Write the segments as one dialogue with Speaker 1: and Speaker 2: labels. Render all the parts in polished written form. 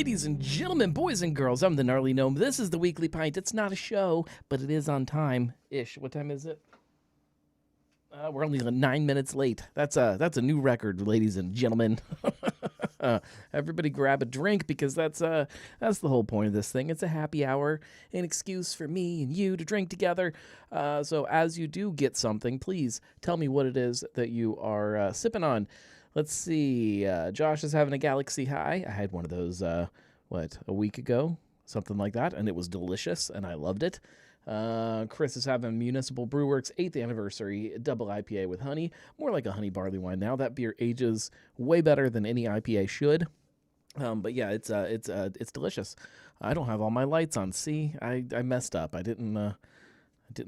Speaker 1: Ladies and gentlemen, boys and girls, I'm the Gnarly Gnome. This is the Weekly Pint. It's not a show, but it is on time-ish. What time is it? We're only 9 minutes late. That's a new record, ladies and gentlemen. Everybody grab a drink because that's the whole point of this thing. It's a happy hour, an excuse for me and you to drink together. So as you do get something, please tell me what it is that you are sipping on. Let's see. Josh is having a Galaxy High. I had one of those, a week ago? Something like that, and it was delicious, and I loved it. Chris is having Municipal Brewworks 8th anniversary double IPA with honey. More like a honey barley wine now. That beer ages way better than any IPA should. But yeah, it's delicious. I don't have all my lights on. See, I messed up. I didn't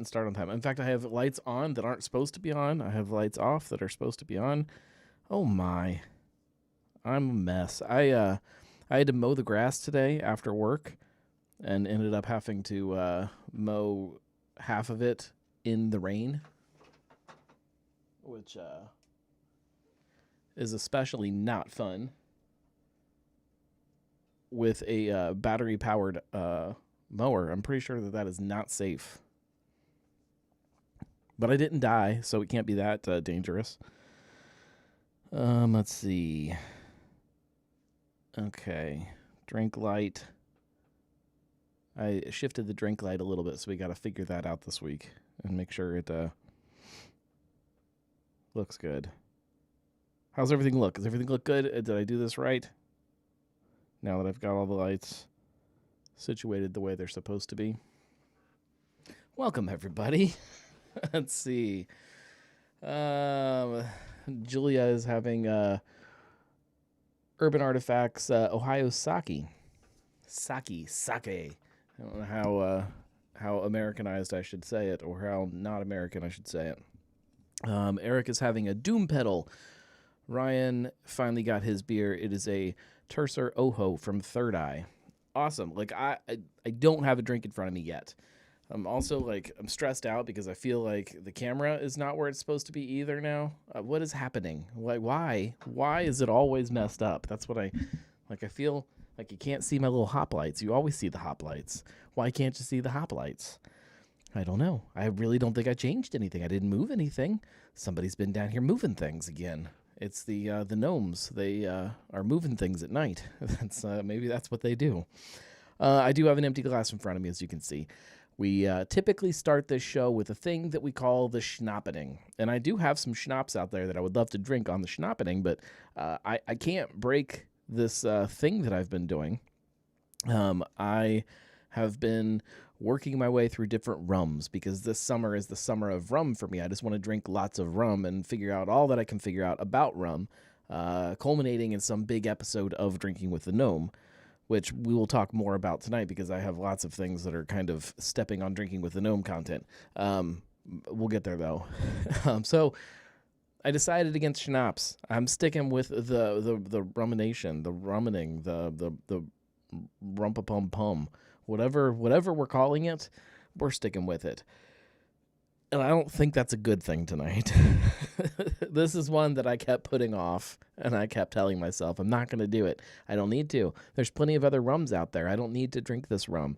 Speaker 1: start on time. In fact, I have lights on that aren't supposed to be on. I have lights off that are supposed to be on. Oh my, I'm a mess. I had to mow the grass today after work and ended up having to mow half of it in the rain, which is especially not fun with a battery-powered mower. I'm pretty sure that is not safe. But I didn't die, so it can't be that dangerous. Let's see. Okay, drink light. I shifted the drink light a little bit, so we got to figure that out this week and make sure it looks good. How's everything look? Does everything look good? Did I do this right? Now that I've got all the lights situated the way they're supposed to be. Welcome, everybody. Let's see. Julia is having Urban Artifacts Ohio Sake. Sake. I don't know how Americanized I should say it, or how not American I should say it. Eric is having a Doom Pedal. Ryan finally got his beer. It is a Tercer Ojo from Third Eye. Awesome. Like I don't have a drink in front of me yet. I'm also I'm stressed out because I feel like the camera is not where it's supposed to be either now. What is happening? Why is it always messed up? That's what I feel like you can't see my little hop lights. You always see the hop lights. Why can't you see the hop lights? I don't know. I really don't think I changed anything. I didn't move anything. Somebody's been down here moving things again. It's the gnomes. They are moving things at night. Maybe that's what they do. I do have an empty glass in front of me, as you can see. We typically start this show with a thing that we call the schnappening. And I do have some schnapps out there that I would love to drink on the schnappening, but I can't break this thing that I've been doing. I have been working my way through different rums because this summer is the summer of rum for me. I just want to drink lots of rum and figure out all that I can figure out about rum, culminating in some big episode of Drinking with the Gnome, which we will talk more about tonight because I have lots of things that are kind of stepping on Drinking with the Gnome content. We'll get there, though. So I decided against schnapps. I'm sticking with the rumination, the rummening, the rumpapum-pum. Whatever we're calling it, we're sticking with it. And I don't think that's a good thing tonight. This is one that I kept putting off, and I kept telling myself, I'm not going to do it. I don't need to. There's plenty of other rums out there. I don't need to drink this rum.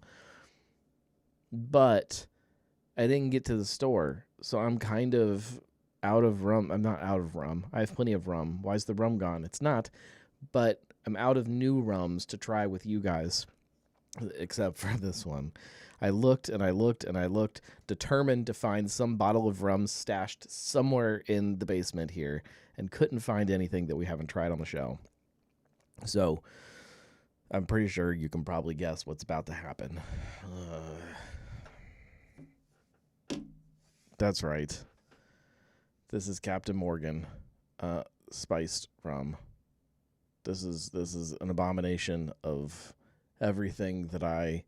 Speaker 1: But I didn't get to the store, so I'm kind of out of rum. I'm not out of rum. I have plenty of rum. Why is the rum gone? It's not. But I'm out of new rums to try with you guys, except for this one. I looked and I looked and I looked, determined to find some bottle of rum stashed somewhere in the basement here, and couldn't find anything that we haven't tried on the show. So I'm pretty sure you can probably guess what's about to happen. That's right. This is Captain Morgan spiced rum. This is an abomination of everything that I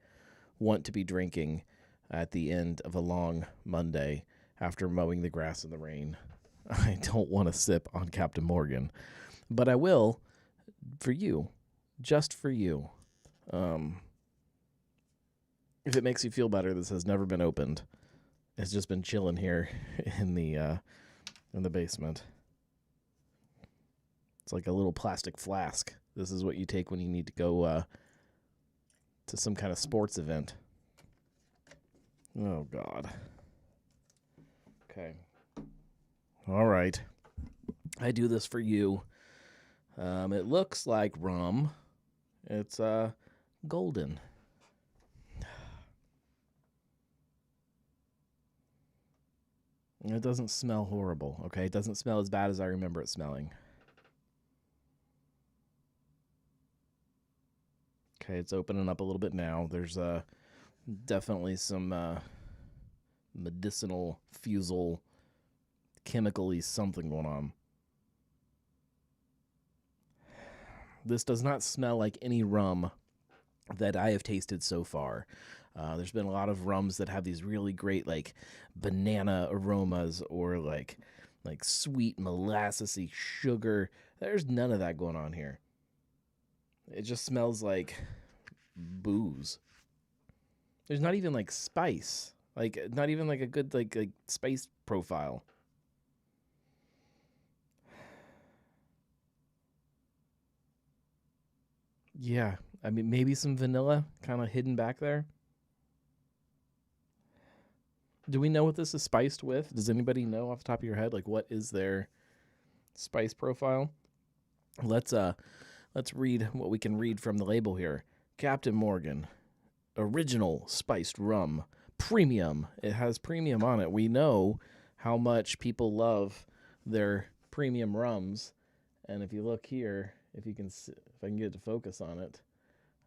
Speaker 1: want to be drinking at the end of a long Monday after mowing the grass in the rain. I don't want to sip on Captain Morgan, but I will for you, just for you. If it makes you feel better, this has never been opened. It's just been chilling here in the basement. It's like a little plastic flask. This is what you take when you need to go to some kind of sports event. Oh, God. Okay. All right. I do this for you. It looks like rum. It's golden. It doesn't smell horrible, okay? It doesn't smell as bad as I remember it smelling. Okay, it's opening up a little bit now. There's definitely some medicinal, fusel, chemical-y something going on. This does not smell like any rum that I have tasted so far. There's been a lot of rums that have these really great like banana aromas or like sweet molassesy sugar. There's none of that going on here. It just smells like booze. There's not even like spice. Like not even like a good like spice profile. Yeah, I mean maybe some vanilla kind of hidden back there. Do we know what this is spiced with? Does anybody know off the top of your head like what is their spice profile? Let's read what we can read from the label here. Captain Morgan, original spiced rum, premium. It has premium on it. We know how much people love their premium rums, and if you look here, if I can get it to focus on it,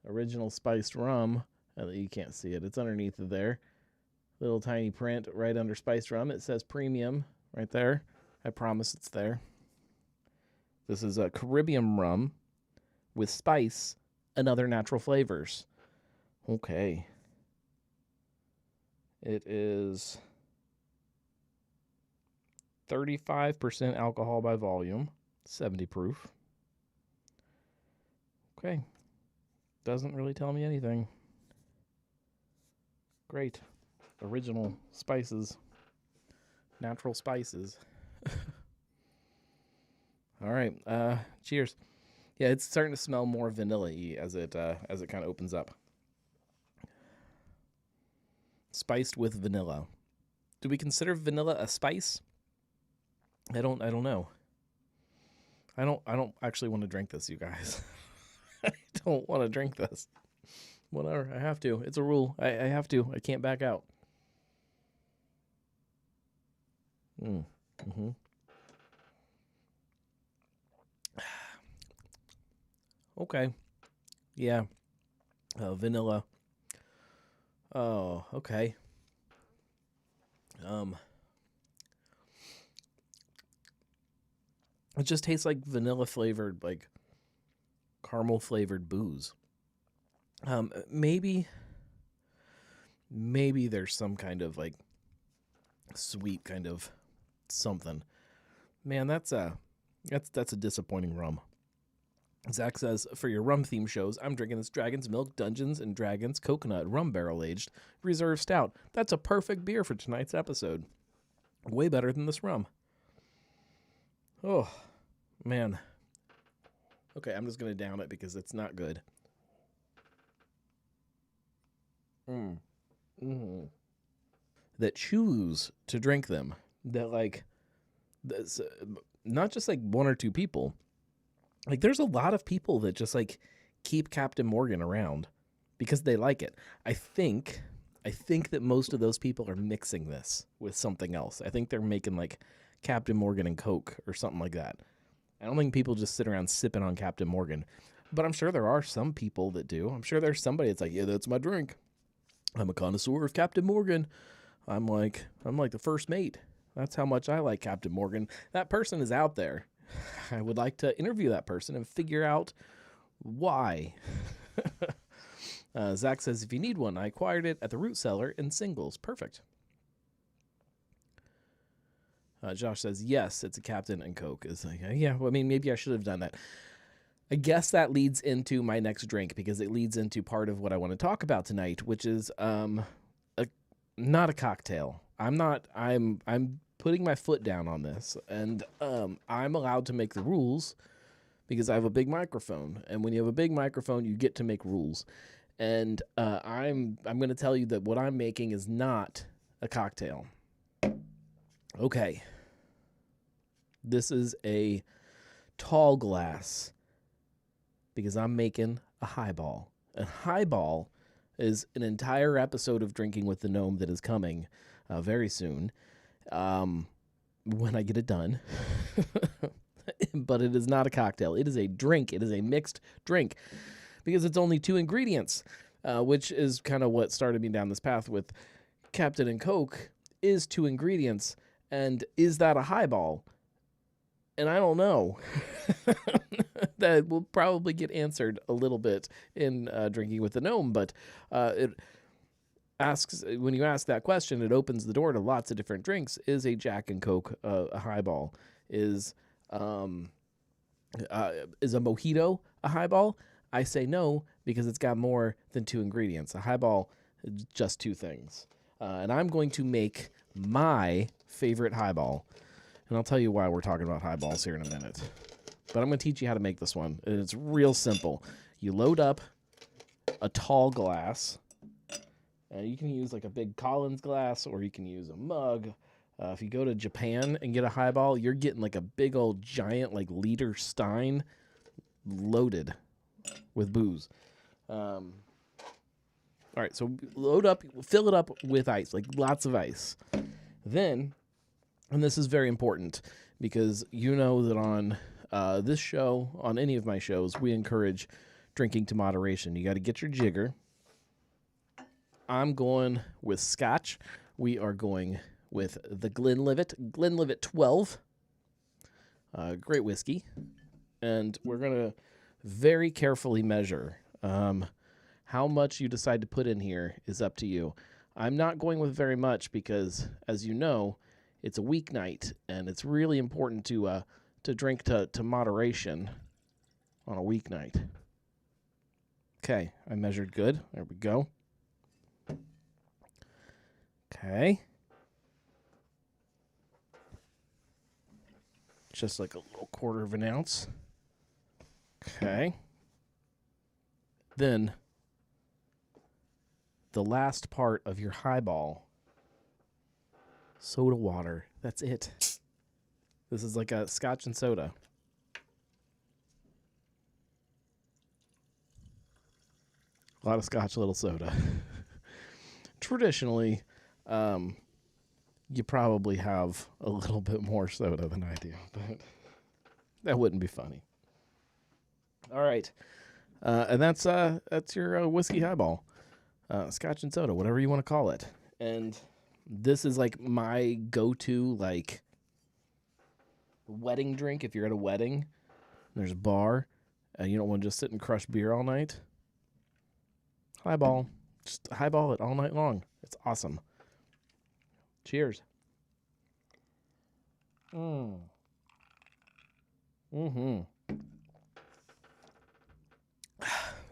Speaker 1: original spiced rum. You can't see it. It's underneath of there. Little tiny print right under spiced rum. It says premium right there. I promise it's there. This is a Caribbean rum with spice and other natural flavors. Okay. It is 35% alcohol by volume, 70 proof. Okay. Doesn't really tell me anything. Great. Original spices. Natural spices. All right. Cheers. Yeah, it's starting to smell more vanilla-y as it kind of opens up. Spiced with vanilla. Do we consider vanilla a spice? I don't know. I don't actually want to drink this, you guys. I don't want to drink this. Whatever, I have to. It's a rule. I have to. I can't back out. Mm-hmm. Okay. Yeah. Vanilla. Oh, okay. It just tastes like vanilla flavored, like caramel flavored booze. Maybe there's some kind of like sweet kind of something. Man, that's a disappointing rum. Zach says, for your rum theme shows, I'm drinking this Dragon's Milk Dungeons and Dragons Coconut Rum Barrel Aged Reserve Stout. That's a perfect beer for tonight's episode. Way better than this rum. Oh, man. Okay, I'm just going to down it because it's not good. That choose to drink them. That, like, that's, not just like one or two people. Like, there's a lot of people that just, like, keep Captain Morgan around because they like it. I think that most of those people are mixing this with something else. I think they're making, like, Captain Morgan and Coke or something like that. I don't think people just sit around sipping on Captain Morgan. But I'm sure there are some people that do. I'm sure there's somebody that's like, yeah, that's my drink. I'm a connoisseur of Captain Morgan. I'm like the first mate. That's how much I like Captain Morgan. That person is out there. I would like to interview that person and figure out why. Zach says, if you need one, I acquired it at the Root Cellar in Singles. Perfect. Josh says, yes, it's a Captain and Coke. It's like, yeah, well, I mean, maybe I should have done that. I guess that leads into my next drink because it leads into part of what I want to talk about tonight, which is not a cocktail. I'm putting my foot down on this, and I'm allowed to make the rules because I have a big microphone. And when you have a big microphone, you get to make rules. And I'm going to tell you that what I'm making is not a cocktail. Okay. This is a tall glass because I'm making a highball. A highball is an entire episode of Drinking with the Gnome that is coming very soon when I get it done. But it is not a cocktail. It is a drink. It is a mixed drink because it's only 2 ingredients, which is kind of what started me down this path with Captain and Coke is 2 ingredients. And is that a highball? And I don't know. That will probably get answered a little bit in Drinking with the Gnome, but it asks, when you ask that question, it opens the door to lots of different drinks. Is a Jack and Coke a highball? Is a mojito a highball? I say no because it's got more than 2 ingredients. A highball is just 2 things. And I'm going to make my favorite highball. And I'll tell you why we're talking about highballs here in a minute. But I'm going to teach you how to make this one. And it's real simple. You load up a tall glass. You can use like a big Collins glass or you can use a mug. If you go to Japan and get a highball, you're getting like a big old giant like liter stein loaded with booze. All right, so load up, fill it up with ice, like lots of ice. Then, and this is very important because you know that on this show, on any of my shows, we encourage drinking to moderation. You got to get your jigger. I'm going with Scotch. We are going with the Glenlivet 12. Great whiskey. And we're going to very carefully measure. How much you decide to put in here is up to you. I'm not going with very much because, as you know, it's a weeknight, and it's really important to drink to moderation on a weeknight. Okay, I measured good. There we go. Okay. Just like a little 1/4 of an ounce. Okay. Then the last part of your highball, soda water. That's it. This is like a Scotch and soda. A lot of Scotch, little soda. Traditionally, you probably have a little bit more soda than I do, but that wouldn't be funny. All right. And that's your whiskey highball. Scotch and soda, whatever you want to call it. And this is like my go-to like wedding drink. If you're at a wedding, there's a bar, and you don't want to just sit and crush beer all night. Highball. Just highball it all night long. It's awesome. Cheers.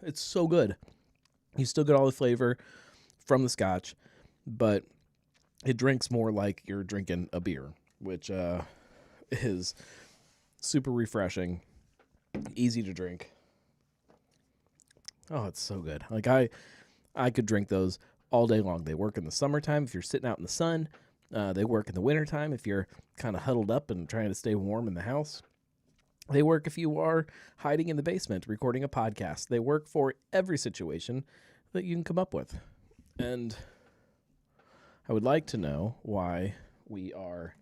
Speaker 1: It's so good. You still get all the flavor from the Scotch, but it drinks more like you're drinking a beer, which is super refreshing, easy to drink. Oh, it's so good. Like I could drink those all day long. They work in the summertime if you're sitting out in the sun. They work in the wintertime if you're kind of huddled up and trying to stay warm in the house. They work if you are hiding in the basement recording a podcast. They work for every situation that you can come up with. And I would like to know why we are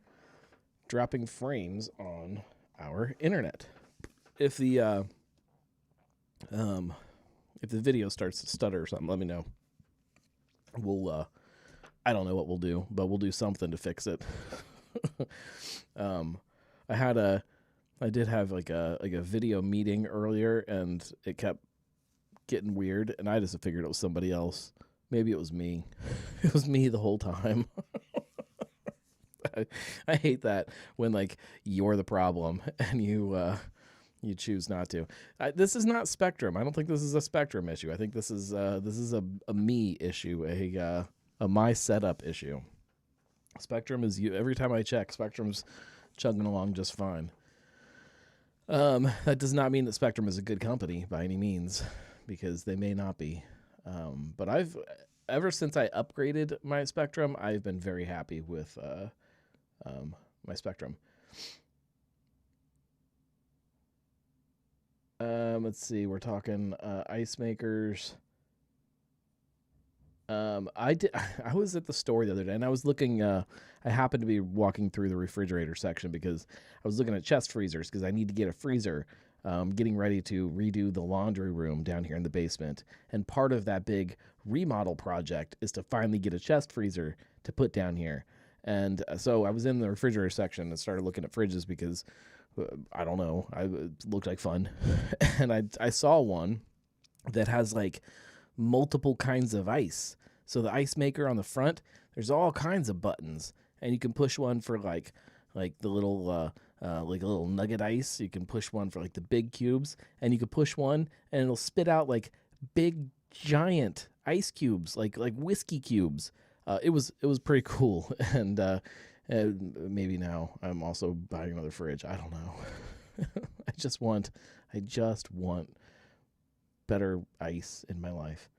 Speaker 1: dropping frames on our internet. If the video starts to stutter or something, let me know. We'll I don't know what we'll do, but we'll do something to fix it. I did have like a video meeting earlier, and it kept getting weird, and I just figured it was somebody else. Maybe it was me. It was me the whole time. I hate that when like you're the problem and you choose not to. This is not Spectrum. I don't think this is a Spectrum issue. I think this is a me issue, a my setup issue. Spectrum is you. Every time I check, Spectrum's chugging along just fine. That does not mean that Spectrum is a good company by any means, because they may not be. But ever since I upgraded my Spectrum, I've been very happy with my Spectrum. Let's see, we're talking ice makers. I was at the store the other day and I was looking. I happened to be walking through the refrigerator section because I was looking at chest freezers because I need to get a freezer. Getting ready to redo the laundry room down here in the basement, and part of that big remodel project is to finally get a chest freezer to put down here. And so I was in the refrigerator section and started looking at fridges because I don't know, it looked like fun, and I saw one that has like multiple kinds of ice. So the ice maker on the front, there's all kinds of buttons, and you can push one for like the little like a little nugget ice. You can push one for like the big cubes, and you can push one, and it'll spit out like big giant ice cubes, like whiskey cubes. It was pretty cool, and maybe now I'm also buying another fridge. I don't know. I just want better ice in my life.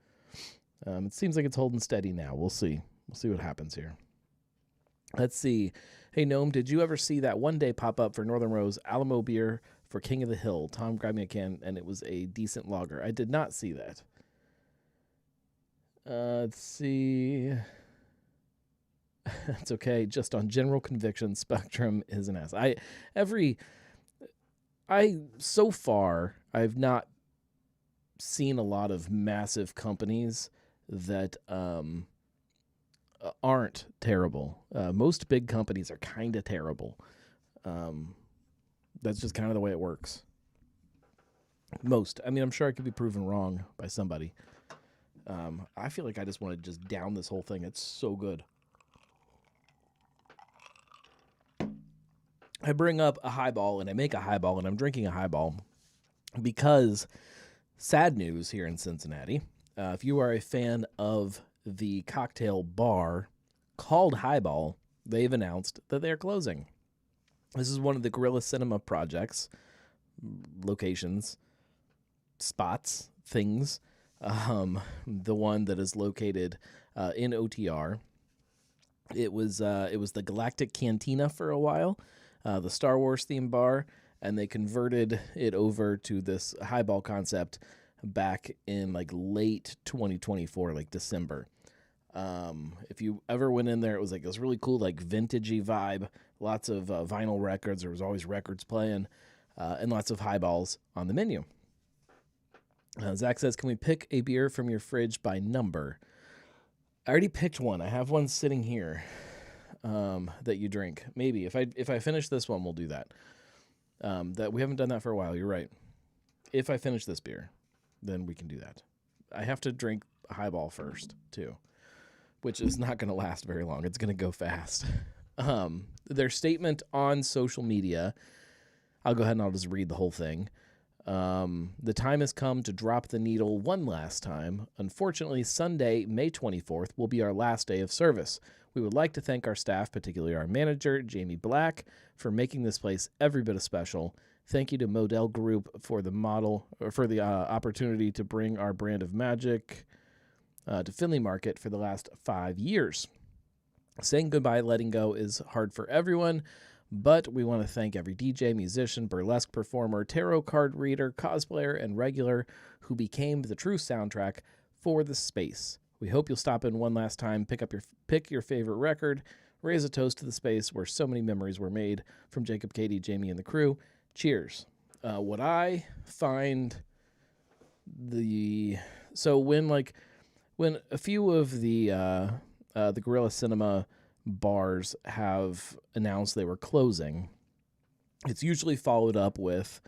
Speaker 1: It seems like it's holding steady now. We'll see. We'll see what happens here. Let's see. Hey, Gnome, did you ever see that one day pop up for Northern Rose Alamo beer for King of the Hill? Tom grabbed me a can, and it was a decent lager. I did not see that. Let's see. It's okay. Just on general conviction, Spectrum is an ass. So far, I've not seen a lot of massive companies that aren't terrible. Most big companies are kind of terrible. That's just kind of the way it works. Most. I mean, I'm sure I could be proven wrong by somebody. I feel like I just want to just down this whole thing. It's so good. I bring up a highball and I make a highball and I'm drinking a highball because sad news here in Cincinnati. If you are a fan of the cocktail bar called Highball, they've announced that they're closing. This is one of the Guerrilla Cinema projects, locations, spots, things. The one that is located in OTR. It was the Galactic Cantina for a while, the Star Wars themed bar, and they converted it over to this highball concept back in like late 2024, like December. If you ever went in there, it was like this really cool, like vintagey vibe, lots of vinyl records. There was always records playing, and lots of highballs on the menu. Zach says, can we pick a beer from your fridge by number? I already picked one. I have one sitting here that you drink. Maybe if I finish this one, we'll do that. That we haven't done that for a while. You're right. If I finish this beer, then we can do that. I have to drink a highball first too, which is not going to last very long. It's going to go fast. Their statement on social media, I'll go ahead and I'll just read the whole thing. The time has come to drop the needle one last time. Unfortunately, Sunday, May 24th, will be our last day of service. We would like to thank our staff, particularly our manager, Jamie Black, for making this place every bit as special. Thank you to Model Group for the opportunity to bring our brand of magic to Findlay Market for the last 5 years. Saying goodbye, letting go is hard for everyone, but we want to thank every DJ, musician, burlesque performer, tarot card reader, cosplayer, and regular who became the true soundtrack for the space. We hope you'll stop in one last time, pick your favorite record, raise a toast to the space where so many memories were made. From Jacob, Katie, Jamie, and the crew. Cheers. What I find when a few of the Guerrilla Cinema bars have announced they were closing, it's usually followed up with,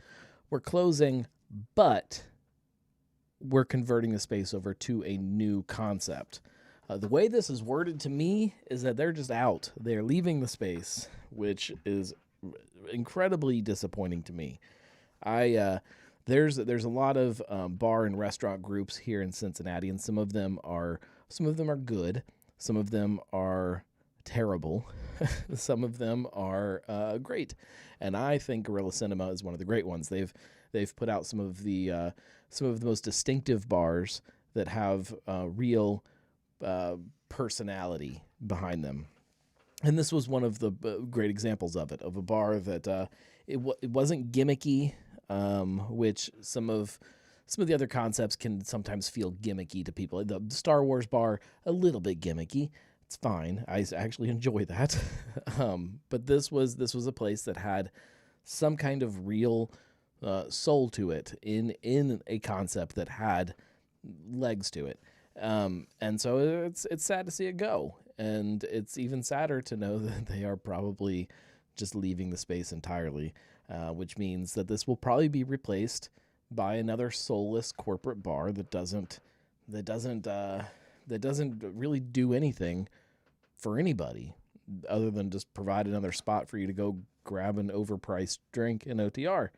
Speaker 1: we're closing, but we're converting the space over to a new concept. The way this is worded to me is that they're just out. They're leaving the space, which is incredibly disappointing to me. There's a lot of bar and restaurant groups here in Cincinnati, and some of them are good, some of them are terrible, some of them are great, and I think Guerrilla Cinema is one of the great ones. They've put out some of the most distinctive bars that have real personality behind them. And this was one of the great examples of it, of a bar that it wasn't gimmicky, which some of the other concepts can sometimes feel gimmicky to people. The Star Wars bar, a little bit gimmicky. It's fine. I actually enjoy that. But this was a place that had some kind of real soul to it in a concept that had legs to it. And so it's sad to see it go. And it's even sadder to know that they are probably just leaving the space entirely, which means that this will probably be replaced by another soulless corporate bar that doesn't really do anything for anybody other than just provide another spot for you to go grab an overpriced drink in OTR.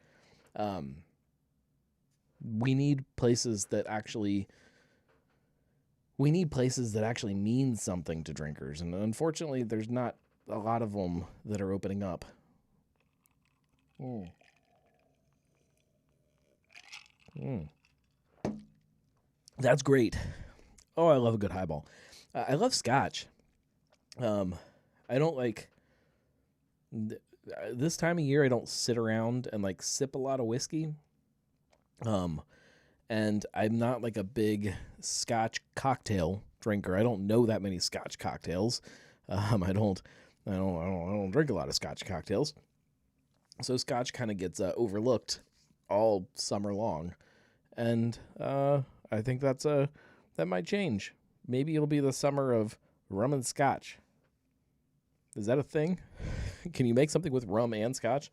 Speaker 1: We need places that actually mean something to drinkers, and unfortunately there's not a lot of them that are opening up. That's great. Oh, I love a good highball. I love scotch. I don't like this time of year. I don't sit around and like sip a lot of whiskey. And I'm not like a big scotch cocktail drinker. I don't know that many scotch cocktails. I don't drink a lot of scotch cocktails. So scotch kind of gets overlooked all summer long. And I think that might change. Maybe it'll be the summer of rum and scotch. Is that a thing? Can you make something with rum and scotch?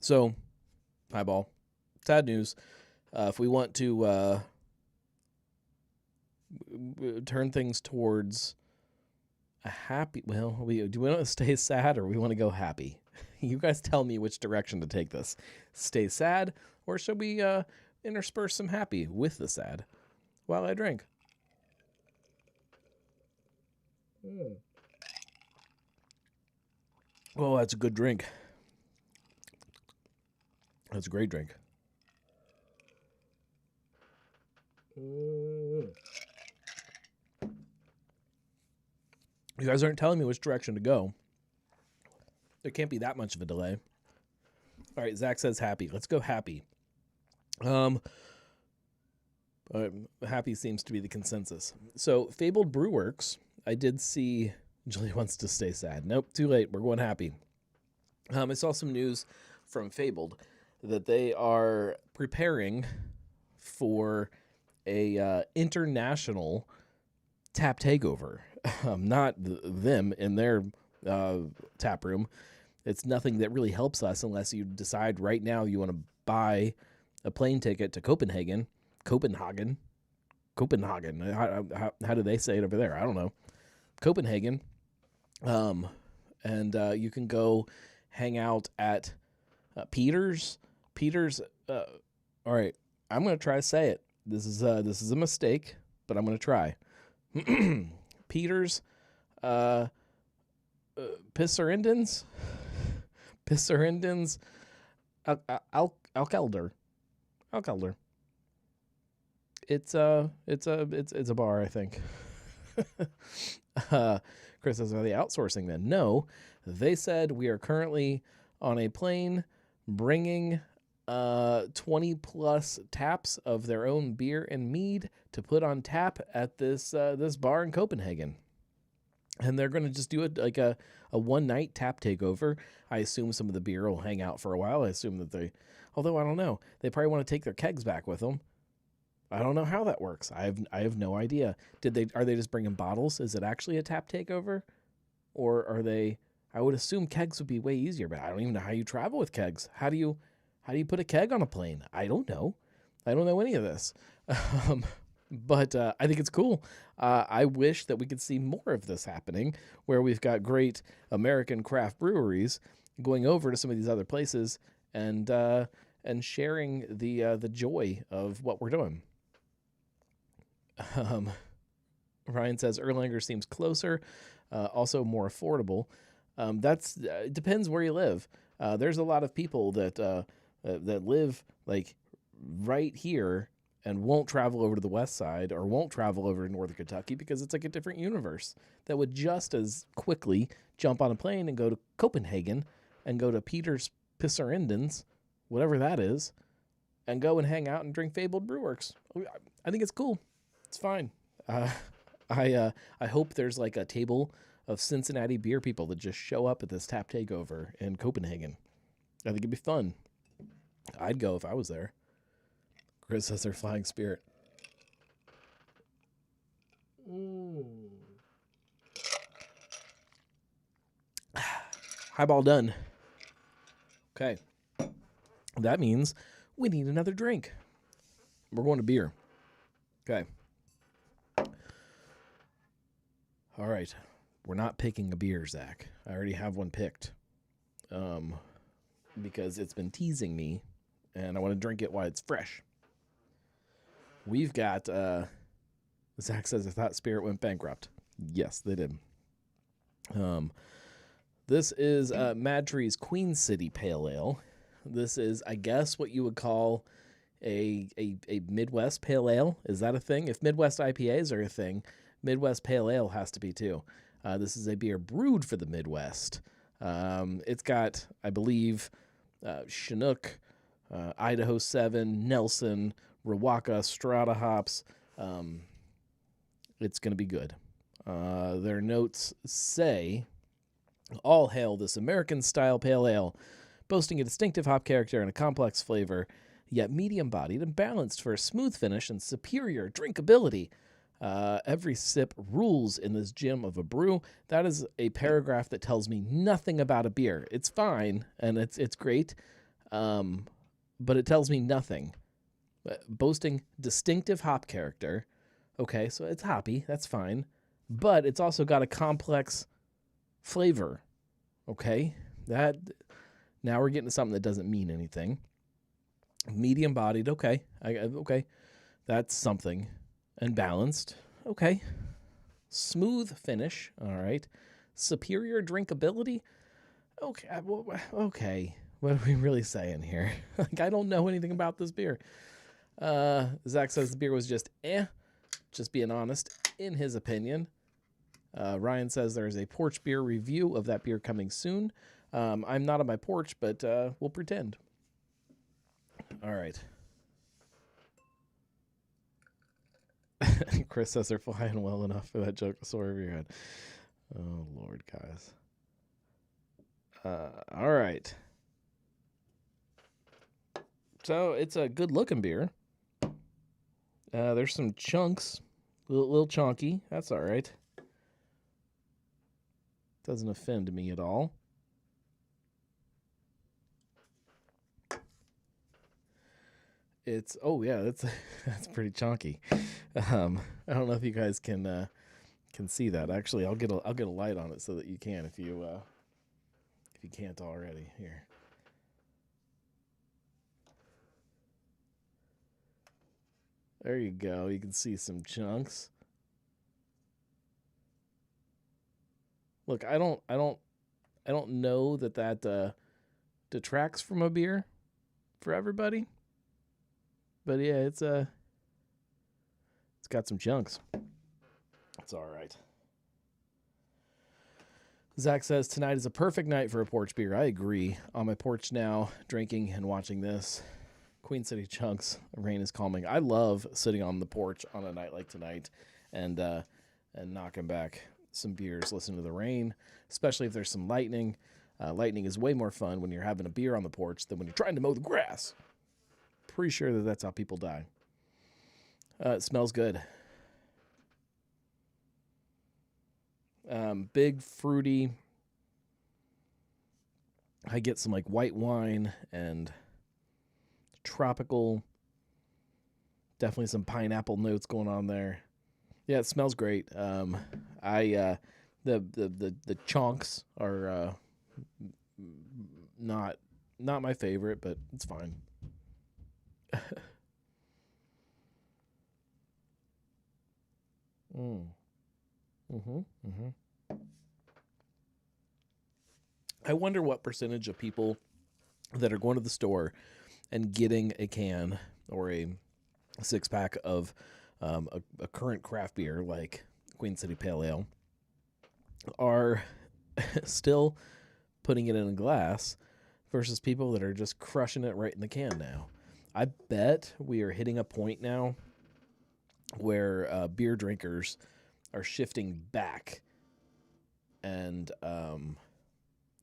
Speaker 1: So, highball. Sad news. If we want to turn things towards a happy... Well, do we want to stay sad or we want to go happy? You guys tell me which direction to take this. Stay sad, or should we intersperse some happy with the sad while I drink? Oh, that's a good drink. That's a great drink. You guys aren't telling me which direction to go. There can't be that much of a delay. All right, Zach says happy. Let's go happy. Happy seems to be the consensus. So, Fabled Brewworks, I did see... Julie wants to stay sad. Nope, too late. We're going happy. I saw some news from Fabled that they are preparing for a international tap takeover. Not them in their tap room. It's nothing that really helps us unless you decide right now you want to buy a plane ticket to Copenhagen. How do they say it over there? I don't know. Copenhagen. And you can go hang out at Peter's. All right, I'm going to try to say it. This is a mistake, but I'm going to try. Peter's Pisserindens Alkelder. It's a bar, I think. Chris says, are they outsourcing then? No, they said we are currently on a plane bringing 20 plus taps of their own beer and mead to put on tap at this bar in Copenhagen. And they're going to just do it like a one night tap takeover. I assume some of the beer will hang out for a while. I assume that although I don't know, they probably want to take their kegs back with them. I don't know how that works. I have no idea. Are they just bringing bottles? Is it actually a tap takeover? Or are they... I would assume kegs would be way easier, but I don't even know how you travel with kegs. How do you put a keg on a plane? I don't know. I don't know any of this. But I think it's cool. I wish that we could see more of this happening, where we've got great American craft breweries going over to some of these other places and sharing the joy of what we're doing. Ryan says Erlanger seems closer, also more affordable. It depends where you live. There's a lot of people that live like right here and won't travel over to the west side or won't travel over to northern Kentucky because it's like a different universe that would just as quickly jump on a plane and go to Copenhagen and go to Peter's Pisserindens, whatever that is, and go and hang out and drink Fabled Brewworks. I think it's cool. It's fine. I hope there's like a table of Cincinnati beer people that just show up at this tap takeover in Copenhagen. I think it'd be fun. I'd go if I was there. Chris says they're Flying Spirit. Highball done. Okay. That means we need another drink. We're going to beer. Okay. All right. We're not picking a beer, Zach. I already have one picked. Because it's been teasing me, and I want to drink it while it's fresh. We've got, Zach says, I thought Spirit went bankrupt. Yes, they did. This is Mad Tree's Queen City Pale Ale. This is, I guess, what you would call a Midwest Pale Ale. Is that a thing? If Midwest IPAs are a thing, Midwest Pale Ale has to be too. This is a beer brewed for the Midwest. It's got, I believe, Chinook, Idaho 7, Nelson, Rawaka, Strata hops. It's going to be good. Their notes say, all hail this American-style pale ale, boasting a distinctive hop character and a complex flavor, yet medium-bodied and balanced for a smooth finish and superior drinkability. Every sip rules in this gem of a brew. That is a paragraph that tells me nothing about a beer. It's fine, and it's great, but it tells me nothing. Boasting distinctive hop character. Okay, so it's hoppy. That's fine. But it's also got a complex flavor. Okay? Now we're getting to something that doesn't mean anything. Medium-bodied. Okay. Okay. That's something. And balanced. Okay. Smooth finish. All right. Superior drinkability. Okay. Okay. What are we really saying here? Like, I don't know anything about this beer. Zach says the beer was just just being honest, in his opinion. Ryan says there's a porch beer review of that beer coming soon. I'm not on my porch, but we'll pretend. All right. Chris says they're flying well enough for that joke to soar over your head. Oh, Lord, guys. All right. So it's a good-looking beer. There's some chunks. A little chunky. That's all right. Doesn't offend me at all. It's that's pretty chunky. I don't know if you guys can see that. Actually, I'll get a light on it so that you can if you can't already. Here. There you go. You can see some chunks. Look, I don't know that detracts from a beer for everybody. But yeah, it's got some chunks. It's all right. Zach says tonight is a perfect night for a porch beer. I agree. On my porch now, drinking and watching this. Queen City Chunks. Rain is calming. I love sitting on the porch on a night like tonight and knocking back some beers, listening to the rain, especially if there's some lightning. Lightning is way more fun when you're having a beer on the porch than when you're trying to mow the grass. Pretty sure that's how people die. It smells good. Big, fruity. I get some like white wine and tropical. Definitely some pineapple notes going on there. Yeah, it smells great. The chunks are not my favorite, but it's fine. I wonder what percentage of people that are going to the store and getting a can or a 6-pack of a current craft beer like Queen City Pale Ale are still putting it in a glass versus people that are just crushing it right in the can now. I bet we are hitting a point now where beer drinkers are shifting back and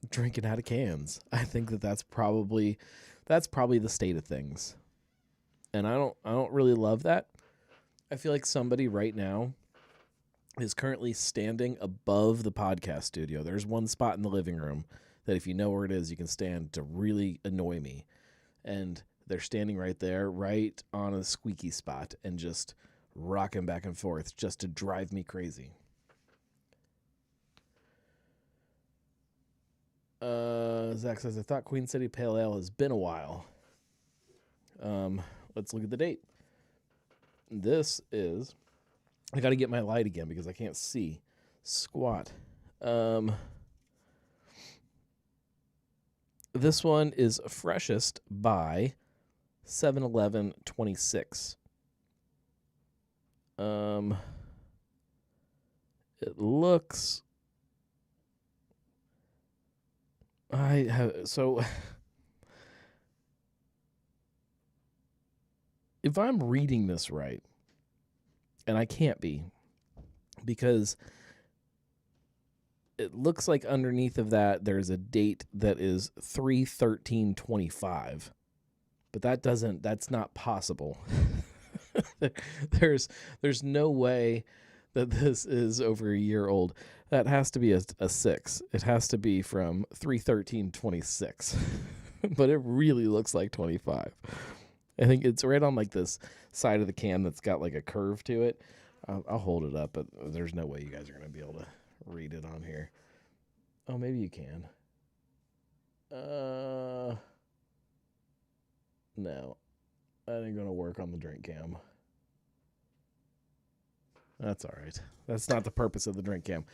Speaker 1: drinking out of cans. I think that's probably the state of things, and I don't really love that. I feel like somebody right now is currently standing above the podcast studio. There's one spot in the living room that if you know where it is, you can stand to really annoy me. And they're standing right there, right on a squeaky spot, and just rocking back and forth just to drive me crazy. Zach says, I thought Queen City Pale Ale has been a while. Let's look at the date. This is... I got to get my light again because I can't see squat. This one is freshest by 7/11/26. It looks... if I'm reading this right, and I can't be, because it looks like underneath of that there's a date that is 3/13/25, but that's not possible. There's no way that this is over a year old. That has to be a 6. It has to be from 3/13/26, but it really looks like 25. I think it's right on like this side of the can that's got like a curve to it. I'll hold it up, but there's no way you guys are going to be able to read it on here. Oh, maybe you can. No, that ain't going to work on the drink cam. That's all right. That's not the purpose of the drink cam.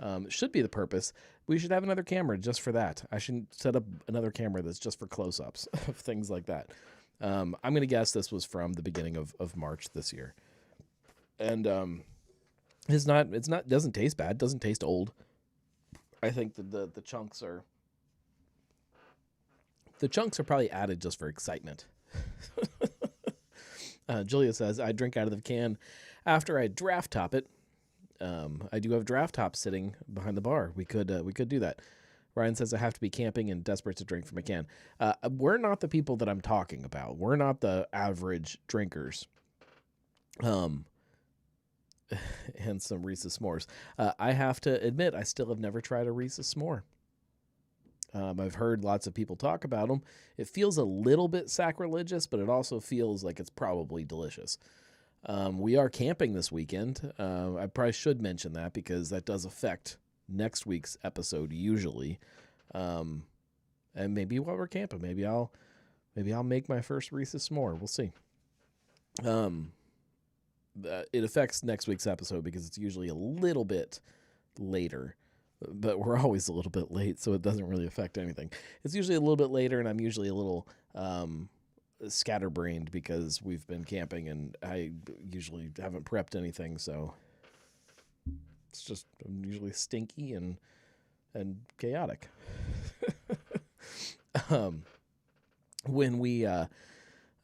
Speaker 1: It should be the purpose. We should have another camera just for that. I should set up another camera that's just for close-ups of things like that. I'm going to guess this was from the beginning of March this year. And doesn't taste bad, doesn't taste old. I think that the chunks are probably added just for excitement. Julia says, I drink out of the can after I draft top it. I do have draft top sitting behind the bar. We could do that. Ryan says, I have to be camping and desperate to drink from a can. We're not the people that I'm talking about. We're not the average drinkers. And some Reese's s'mores. I have to admit, I still have never tried a Reese's s'more. I've heard lots of people talk about them. It feels a little bit sacrilegious, but it also feels like it's probably delicious. We are camping this weekend. I probably should mention that because that does affect next week's episode usually. And maybe while we're camping, maybe I'll make my first Reese's s'more. We'll see. It affects next week's episode because it's usually a little bit later, but we're always a little bit late, so it doesn't really affect anything. It's usually a little bit later, and I'm usually a little scatterbrained because we've been camping, and I usually haven't prepped anything, so it's just I'm usually stinky and chaotic. When we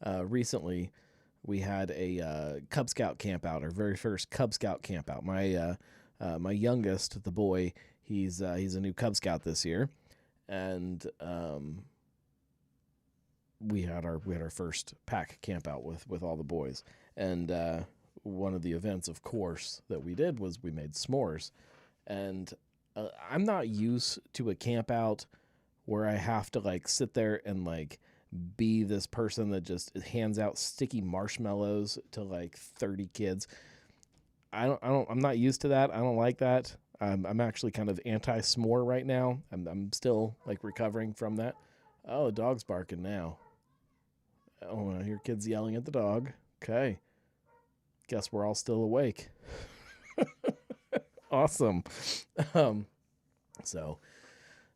Speaker 1: recently... we had a Cub Scout camp out, our very first Cub Scout camp out. My youngest, the boy, he's a new Cub Scout this year, and we had our first pack camp out with all the boys. And one of the events, of course, that we did was we made s'mores. And I'm not used to a camp out where I have to like sit there and like be this person that just hands out sticky marshmallows to like 30 kids. I'm not used to that. I don't like that. I'm actually kind of anti-s'more right now. I'm still like recovering from that. Oh, the dog's barking now. Oh, I hear kids yelling at the dog. Okay. Guess we're all still awake. Awesome. So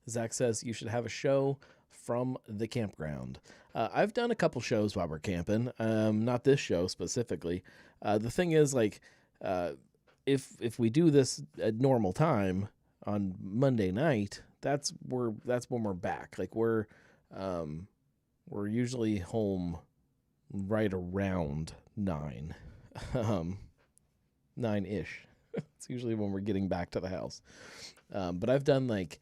Speaker 1: Zach says you should have a show from the campground. I've done a couple shows while we're camping, not this show specifically. The thing is, like, if we do this at normal time on Monday night, that's when we're back. Like, we're usually home right around 9, 9-ish. It's usually when we're getting back to the house. But I've done like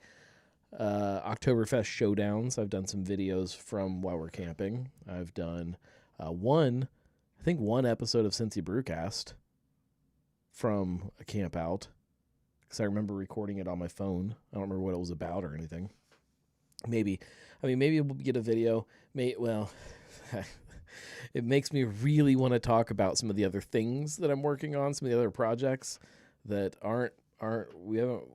Speaker 1: Oktoberfest showdowns. I've done some videos from while we're camping. I've done one episode of Cincy Brewcast from a camp out, because I remember recording it on my phone. I don't remember what it was about or anything. Maybe we'll get a video. It makes me really want to talk about some of the other things that I'm working on, some of the other projects that we haven't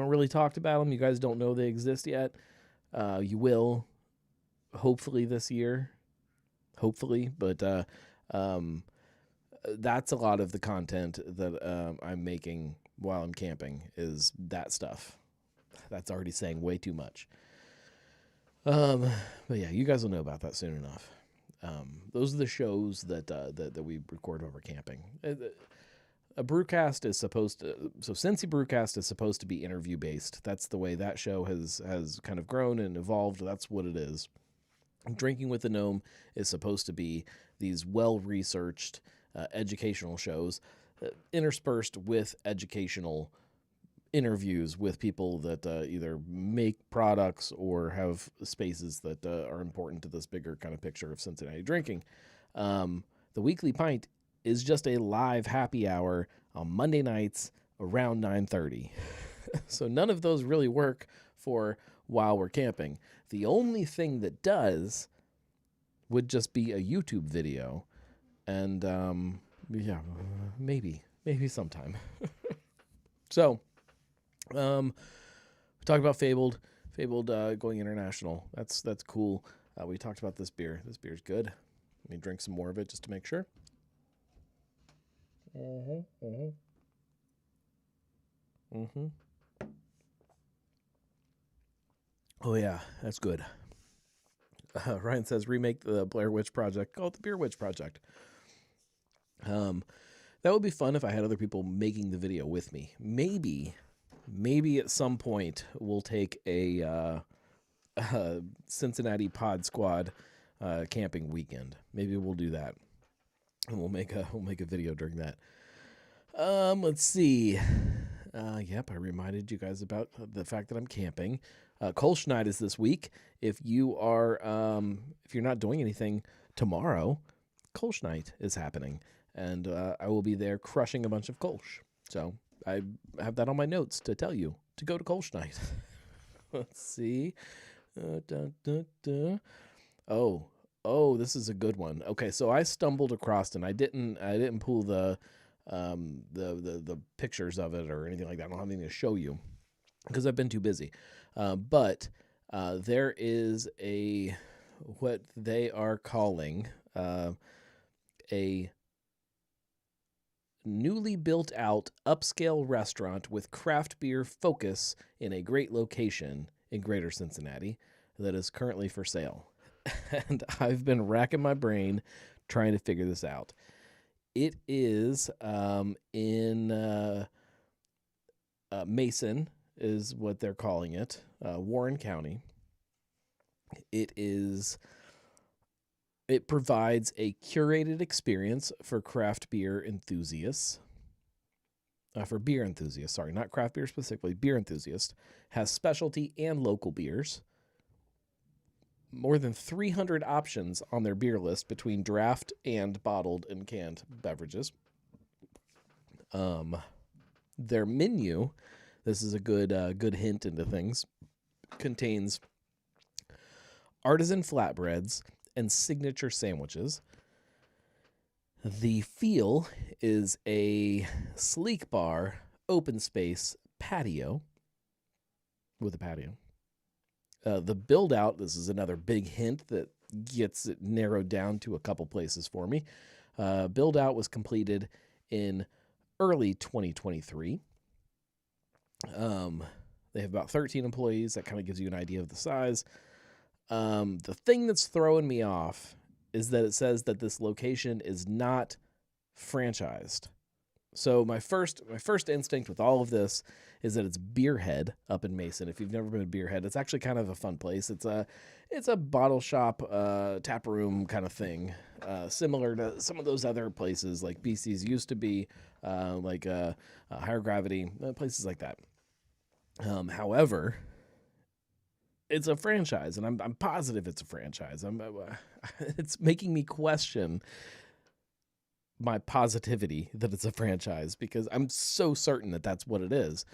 Speaker 1: really talked about them. You guys don't know they exist yet. You will, hopefully this year. Hopefully, but that's a lot of the content that I'm making while I'm camping, is that stuff. That's already saying way too much. But yeah, you guys will know about that soon enough. Those are the shows that we record over camping. A Brewcast is supposed to, so Cincy Brewcast is supposed to be interview based. That's the way that show has kind of grown and evolved. That's what it is. Drinking with the Gnome is supposed to be these well-researched educational shows interspersed with educational interviews with people that either make products or have spaces that are important to this bigger kind of picture of Cincinnati drinking. The Weekly Pint is just a live happy hour on Monday nights around 9:30. So none of those really work for while we're camping. The only thing that does would just be a YouTube video. And yeah, maybe sometime. So we talked about Fabled going international. That's cool. We talked about this beer. This beer's good. Let me drink some more of it just to make sure. Oh yeah, that's good. Ryan says remake the Blair Witch Project. Call it the Beer Witch Project. That would be fun if I had other people making the video with me. Maybe at some point we'll take a Cincinnati Pod Squad camping weekend. Maybe we'll do that, and we'll make a video during that. Let's see. Yep, I reminded you guys about the fact that I'm camping. Kolsch Night is this week. If you're not doing anything tomorrow, Kolsch Night is happening, and I will be there crushing a bunch of Kolsch. So I have that on my notes to tell you to go to Kolsch Night. Let's see. Oh, this is a good one. Okay, so I stumbled across, and I didn't pull the pictures of it or anything like that. I don't have anything to show you because I've been too busy. But there is what they are calling a newly built out upscale restaurant with craft beer focus in a great location in Greater Cincinnati that is currently for sale. And I've been racking my brain trying to figure this out. It is in Mason is what they're calling it, Warren County. It provides a curated experience for craft beer enthusiasts. For beer enthusiasts, sorry, not craft beer specifically, beer enthusiasts. Has specialty and local beers. More than 300 options on their beer list between draft and bottled and canned beverages. Their menu, this is a good hint into things, contains artisan flatbreads and signature sandwiches. The feel is a sleek bar, open space patio with a patio. The build out, this is another big hint that gets it narrowed down to a couple places for me. Build out was completed in early 2023. They have about 13 employees. That kind of gives you an idea of the size. The thing that's throwing me off is that it says that this location is not franchised. So my first instinct with all of this is that it's Beerhead up in Mason. If you've never been to Beerhead, it's actually kind of a fun place. It's a bottle shop, tap room kind of thing, similar to some of those other places like BC's used to be, like Higher Gravity, places like that. However, it's a franchise, and I'm positive it's a franchise. It's making me question my positivity that it's a franchise because I'm so certain that that's what it is.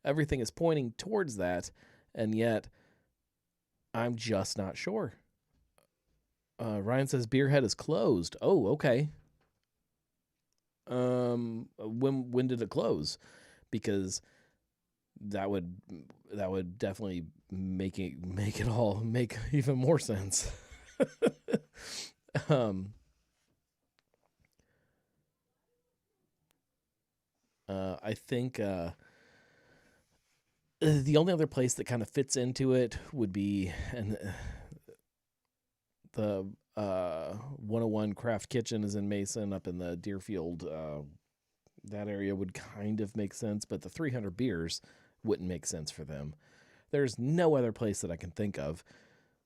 Speaker 1: Everything is pointing towards that, and yet I'm just not sure. Ryan says Beerhead is closed. Oh, okay. When did it close? Because that would definitely make it all make even more sense. I think the only other place that kind of fits into it would be the 101 Craft Kitchen is in Mason, up in the Deerfield. That area would kind of make sense, but the 300 Beers wouldn't make sense for them. There's no other place that I can think of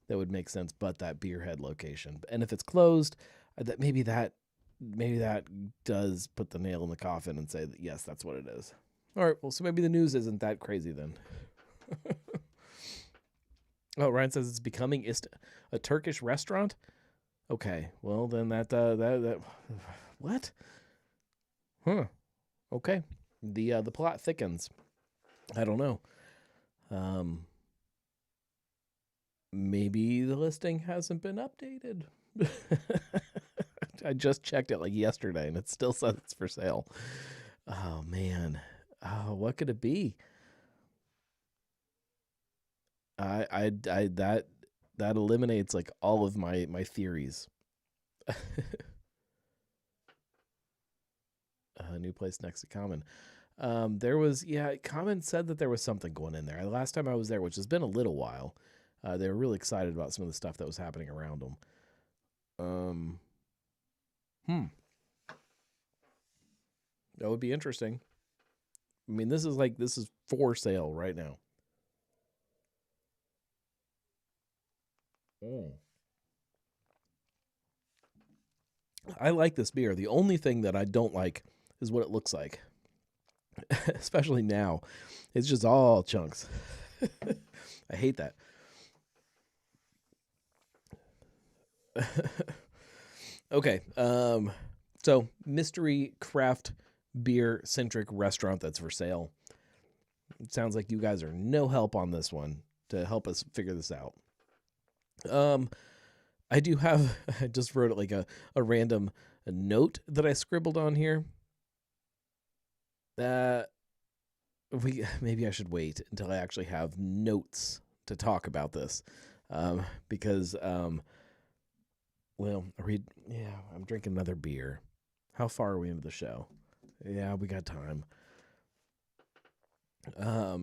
Speaker 1: that would make sense but that Beerhead location. And if it's closed, that maybe that does put the nail in the coffin and say that, yes, that's what it is. All right, well, so maybe the news isn't that crazy then. Oh, Ryan says it's becoming a Turkish restaurant. Okay, well then that what? Huh? Okay, the plot thickens. I don't know. Maybe the listing hasn't been updated. I just checked it like yesterday, and it still says it's for sale. Oh man, what could it be? That eliminates like all of my theories. A new place next to Common. Common said that there was something going in there. Last time I was there, which has been a little while, they were really excited about some of the stuff that was happening around them. That would be interesting. I mean, this is for sale right now. I like this beer. The only thing that I don't like is what it looks like. Especially now. It's just all chunks. I hate that. Okay. So mystery craft beer centric restaurant that's for sale. It sounds like you guys are no help on this one to help us figure this out. I do have, I just wrote it like a random note that I scribbled on here. Maybe I should wait until I actually have notes to talk about this. Because, I'm drinking another beer. How far are we into the show? Yeah, we got time.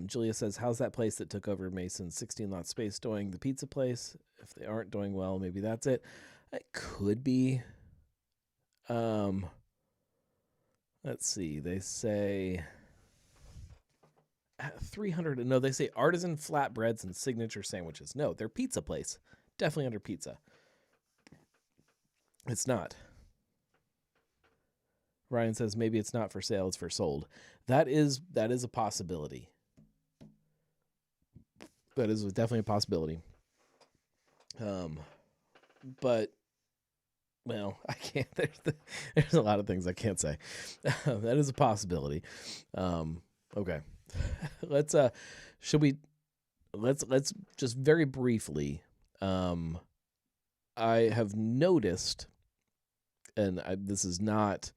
Speaker 1: Julia says, how's that place that took over Mason's 16 lot space doing? The pizza place? If they aren't doing well, maybe that's it. It could be. Let's see. They say 300. No, they say artisan flatbreads and signature sandwiches. No, they're pizza place. Definitely under pizza. It's not. Ryan says maybe it's not for sale, it's for sold. That is a possibility. That is definitely a possibility. But I can't. There's a lot of things I can't say. That is a possibility. Okay. Let's just very briefly. I have noticed, and this is not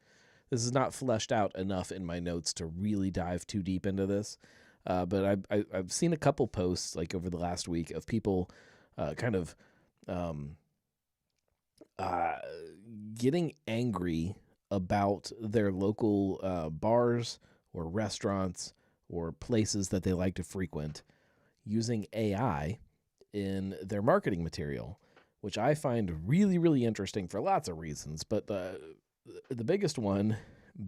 Speaker 1: fleshed out enough in my notes to really dive too deep into this. But I've seen a couple posts like over the last week of people getting angry about their local bars or restaurants or places that they like to frequent using AI in their marketing material, which I find really, really interesting for lots of reasons. But the biggest one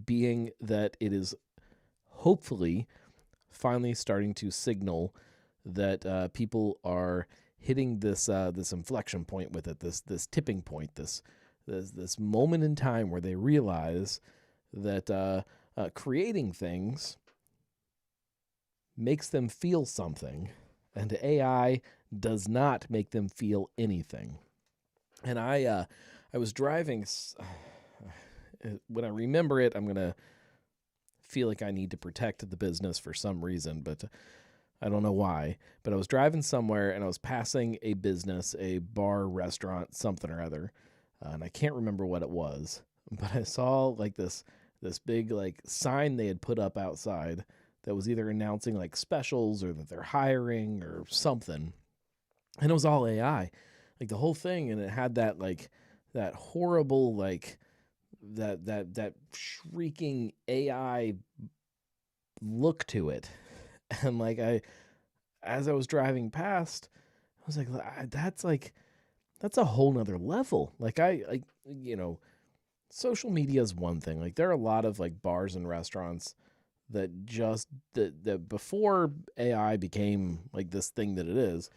Speaker 1: being that it is hopefully finally starting to signal that people are hitting this inflection point with it, this tipping point, this moment in time where they realize that creating things makes them feel something, and AI does not make them feel anything. And I was driving. When I remember it, I'm gonna feel like I need to protect the business for some reason, but I don't know why. But I was driving somewhere and I was passing a business, a bar, restaurant, something or other, and I can't remember what it was. But I saw like this big like sign they had put up outside that was either announcing like specials or that they're hiring or something, and it was all AI, like the whole thing, and it had that like that horrible like that shrieking AI look to it. And like as I was driving past, I was like that's a whole nother level. Like social media is one thing. Like there are a lot of like bars and restaurants that just that before AI became like this thing that it is,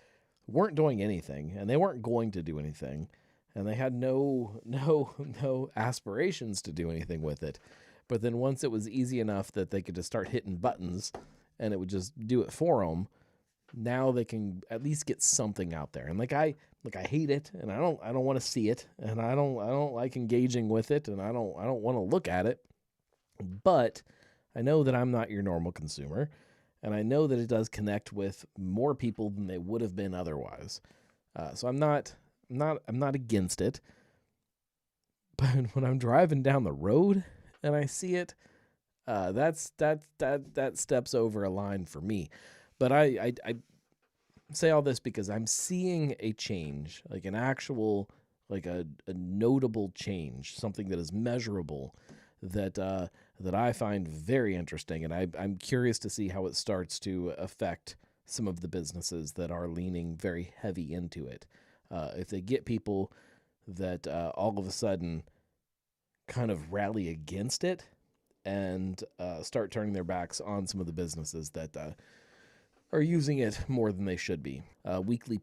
Speaker 1: weren't doing anything, and they weren't going to do anything, and they had no aspirations to do anything with it. But then once it was easy enough that they could just start hitting buttons and it would just do it for them, now they can at least get something out there. And I hate it, and I don't want to see it, and I don't like engaging with it, and I don't want to look at it. But I know that I'm not your normal consumer, and I know that it does connect with more people than they would have been otherwise. So I'm not against it. But when I'm driving down the road and I see it, that steps over a line for me. But I say all this because I'm seeing a change, like an actual, like a notable change, something that is measurable, that I find very interesting, and I'm curious to see how it starts to affect some of the businesses that are leaning very heavy into it. If they get people that all of a sudden kind of rally against it and start turning their backs on some of the businesses that are using it more than they should be. Weekly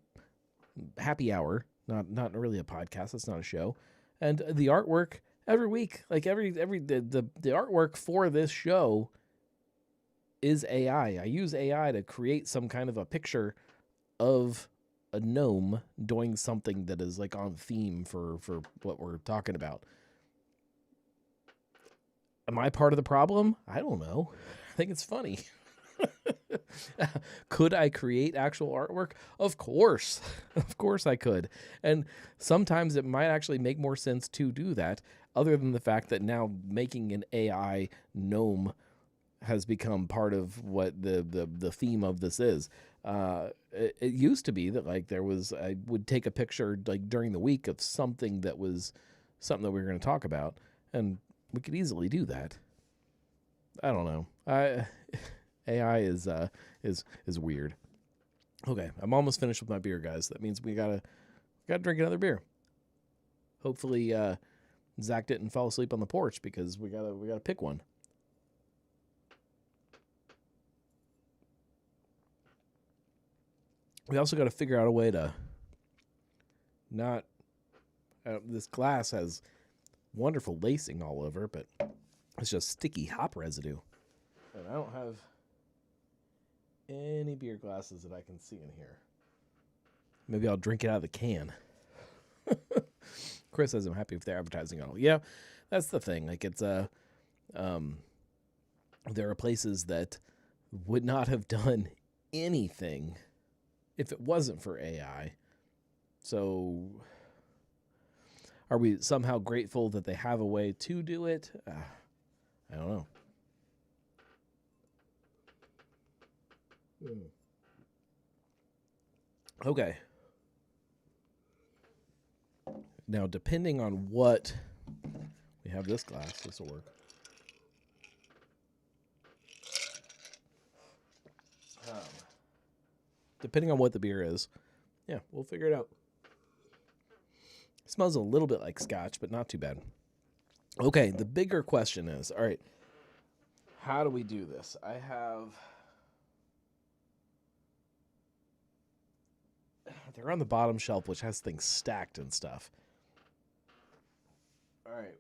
Speaker 1: happy hour, not really a podcast. It's not a show, and the artwork every week, like the artwork for this show is AI. I use AI to create some kind of a picture of a gnome doing something that is like on theme for what we're talking about. Am I part of the problem? I don't know. I think it's funny. Could I create actual artwork? Of course. Of course I could. And sometimes it might actually make more sense to do that, other than the fact that now making an AI gnome has become part of what the theme of this is. It used to be that like I would take a picture like during the week of something that was something that we were going to talk about, and we could easily do that. I don't know. AI is weird. Okay, I'm almost finished with my beer, guys. That means we gotta drink another beer. Hopefully, Zach didn't fall asleep on the porch because we gotta pick one. We also got to figure out a way to not. This glass has wonderful lacing all over, but it's just sticky hop residue. And I don't have any beer glasses that I can see in here. Maybe I'll drink it out of the can. Chris says I'm happy with their advertising and all. Yeah, that's the thing. Like it's there are places that would not have done anything if it wasn't for AI. So are we somehow grateful that they have a way to do it? I don't know. Okay. Now, depending on what we have, this glass, this will work. depending on what the beer is. Yeah, we'll figure it out. It smells a little bit like scotch, but not too bad. Okay, the bigger question is, all right, how do we do this? They're on the bottom shelf, which has things stacked and stuff. All right,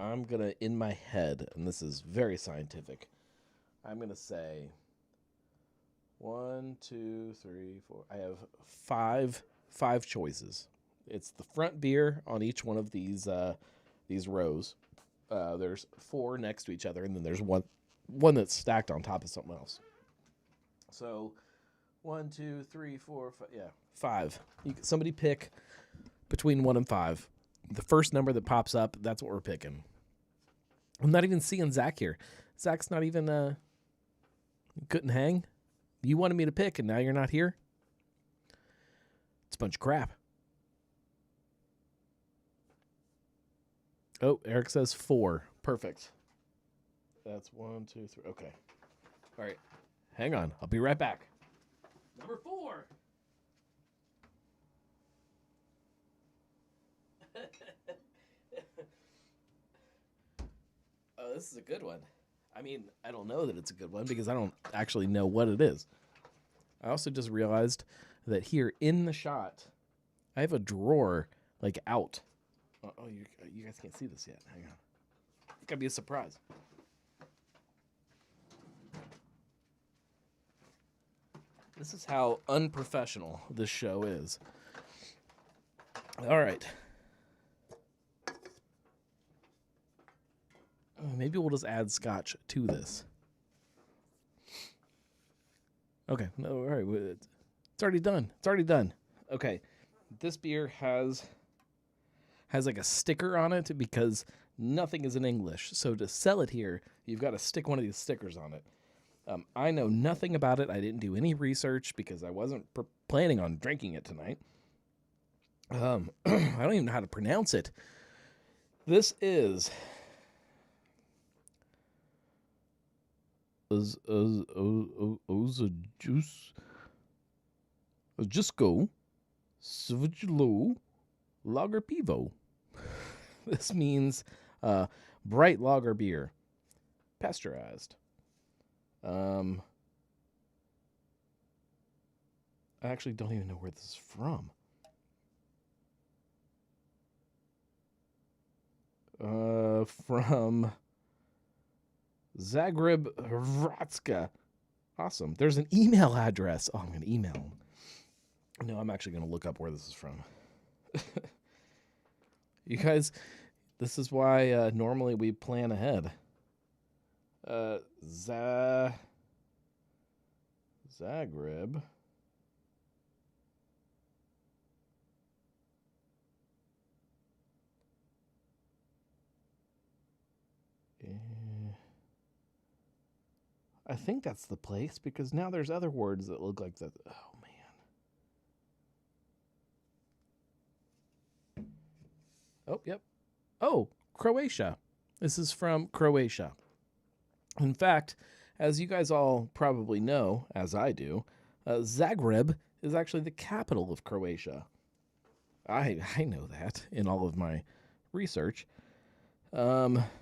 Speaker 1: I'm going to, in my head, and this is very scientific, I'm going to say 1, 2, 3, 4. I have five choices. It's the front beer on each one of these rows. There's 4 next to each other, and then there's one that's stacked on top of something else. So 1, 2, 3, 4, 5. Yeah, 5. Somebody pick between 1 and 5. The first number that pops up, that's what we're picking. I'm not even seeing Zach here. Zach's not even couldn't hang. You wanted me to pick, and now you're not here? It's a bunch of crap. Oh, Eric says 4. Perfect. That's 1, 2, 3. Okay. All right. Hang on. I'll be right back. Number 4. Oh, this is a good one. I mean, I don't know that it's a good one because I don't actually know what it is. I also just realized that here in the shot, I have a drawer like out. Oh, you guys can't see this yet. Hang on. It's gotta be a surprise. This is how unprofessional this show is. All right. Maybe we'll just add scotch to this. Okay. No, all right. It's already done. It's already done. Okay. This beer has like a sticker on it because nothing is in English. So to sell it here, you've got to stick one of these stickers on it. I know nothing about it. I didn't do any research because I wasn't planning on drinking it tonight. I don't even know how to pronounce it. This is Jusco Svijlo Lager Pivo. This means bright lager beer, pasteurized. I actually don't even know where this is from. From Zagreb, Hrvatska. Awesome. There's an email address. Oh, I'm going to email them. No, I'm actually going to look up where this is from. You guys, this is why normally we plan ahead. Zagreb. I think that's the place because now there's other words that look like that. Oh, man. Oh, yep. Oh, Croatia. This is from Croatia. In fact, as you guys all probably know, as I do, Zagreb is actually the capital of Croatia. I know that in all of my research. Hrvatsko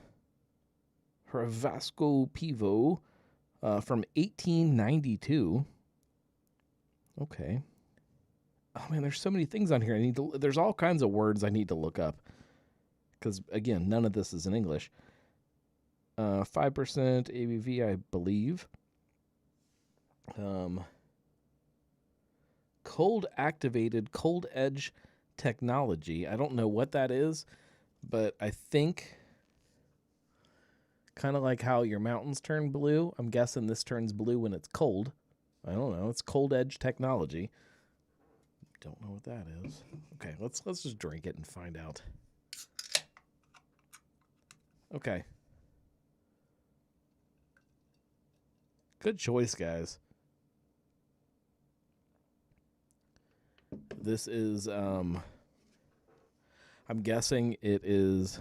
Speaker 1: Pivo from 1892. Okay. Oh man, there's so many things on here. There's all kinds of words I need to look up. Because again, none of this is in English. 5% ABV, I believe. Cold activated cold edge technology. I don't know what that is, but I think kind of like how your mountains turn blue. I'm guessing this turns blue when it's cold. I don't know. It's cold edge technology. Don't know what that is. Okay, let's just drink it and find out. Okay. Good choice, guys. This is I'm guessing it is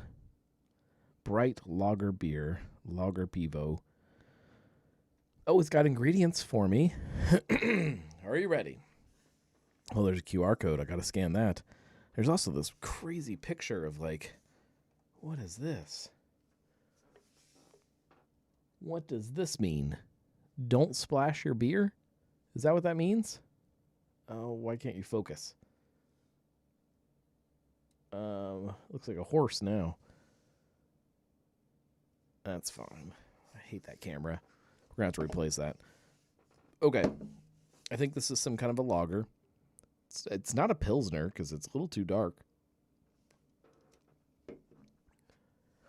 Speaker 1: bright lager beer, lager pivo, Oh, it's got ingredients for me. Are you ready? Oh, there's a QR code. I got to scan that. There's also this crazy picture of like, what is this? What does this mean? Don't splash your beer? Is that what that means? Oh, why can't you focus? Looks like a horse now. That's fine. I hate that camera. We're going to have to replace that. Okay. I think this is some kind of a lager. It's not a Pilsner because it's a little too dark.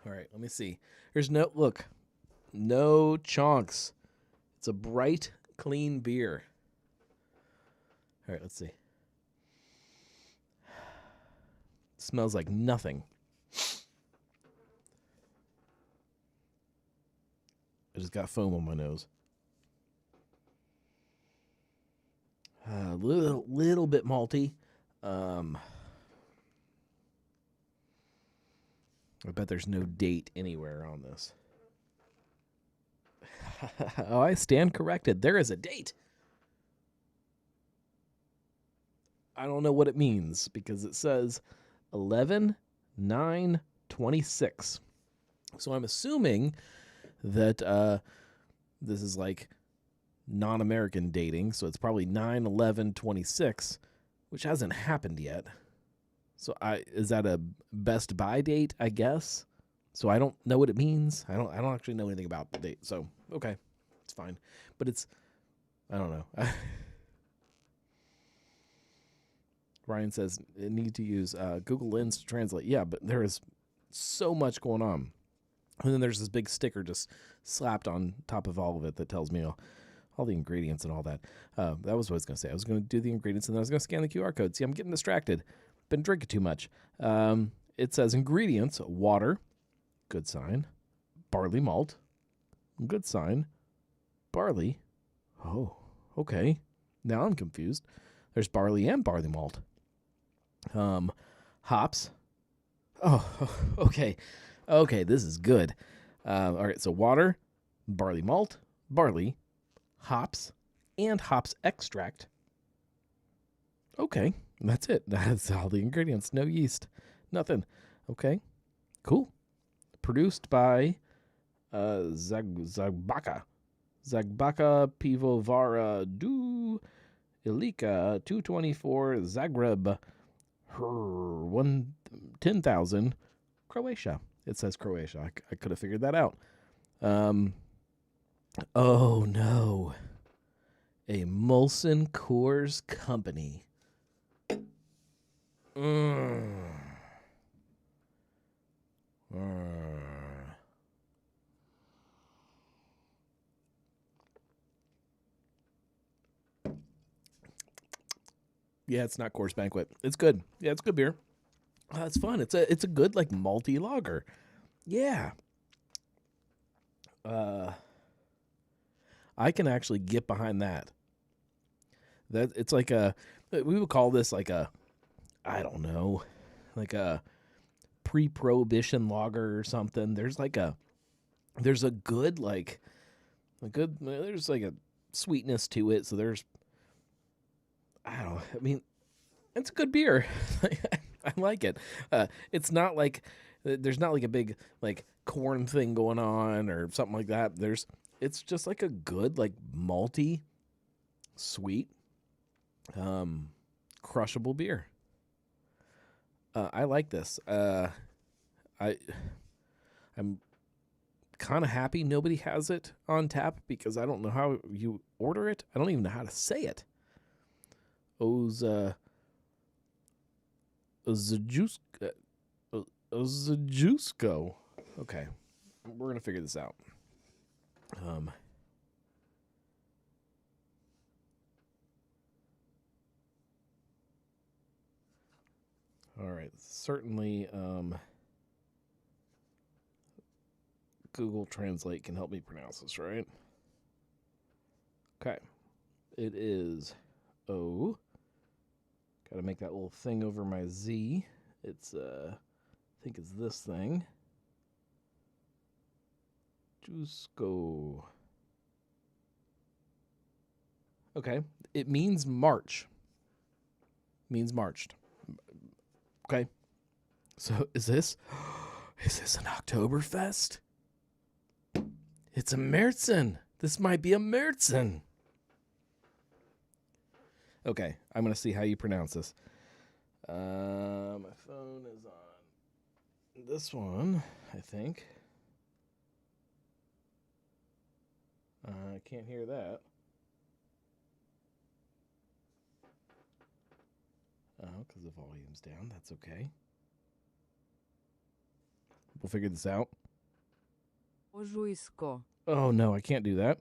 Speaker 1: All right, let me see. There's no chunks. It's a bright, clean beer. All right, let's see. It smells like nothing. I just got foam on my nose. A little bit malty. I bet there's no date anywhere on this. Oh, I stand corrected. There is a date. I don't know what it means because it says 11/9/26. So I'm assuming that this is like non-American dating, so it's probably 9/11/26, which hasn't happened yet. So is that a Best Buy date, I guess? So I don't know what it means. I don't actually know anything about the date. So, okay. It's fine. But I don't know. Ryan says need to use Google Lens to translate. Yeah, but there is so much going on. And then there's this big sticker just slapped on top of all of it that tells me all the ingredients and all that. That was what I was going to say. I was going to do the ingredients, and then I was going to scan the QR code. See, I'm getting distracted. Been drinking too much. It says ingredients, water, good sign. Barley malt, good sign. Barley, oh, okay. Now I'm confused. There's barley and barley malt. Hops. Oh, okay. Okay, this is good. All right, so water, barley malt, barley, hops, and hops extract. Okay, that's it. That's all the ingredients. No yeast, nothing. Okay, cool. Produced by Zagbaka Pivovara du Ilika 224 Zagreb 10,000 Croatia. It says Croatia. I could have figured that out. Oh no. A Molson Coors Company. Yeah, it's not Coors Banquet. It's good. Yeah, it's good beer. It's fun. It's a good like malty lager. Yeah. I can actually get behind that. That it's like we would call this like I don't know, like a pre-prohibition lager or something. There's a good there's like a sweetness to it. So I mean, it's a good beer. I like it. It's not like there's not like a big like corn thing going on or something like that. It's just like a good like malty, sweet, crushable beer. I like this. I'm kind of happy nobody has it on tap because I don't know how you order it. I don't even know how to say it. Ozajusko. Okay, we're gonna figure this out. All right, certainly. Google Translate can help me pronounce this, right? Okay, it is O. Got to make that little thing over my Z. It's I think it's this thing. Jusko. Okay. It means March. Means marched. Okay. So is this an Oktoberfest? It's a Märzen. This might be a Märzen. Okay, I'm going to see how you pronounce this. My phone is on this one, I think. I can't hear that. Oh, because the volume's down. That's okay. We'll figure this out.
Speaker 2: Ožujsko.
Speaker 1: Oh, no, I can't do that.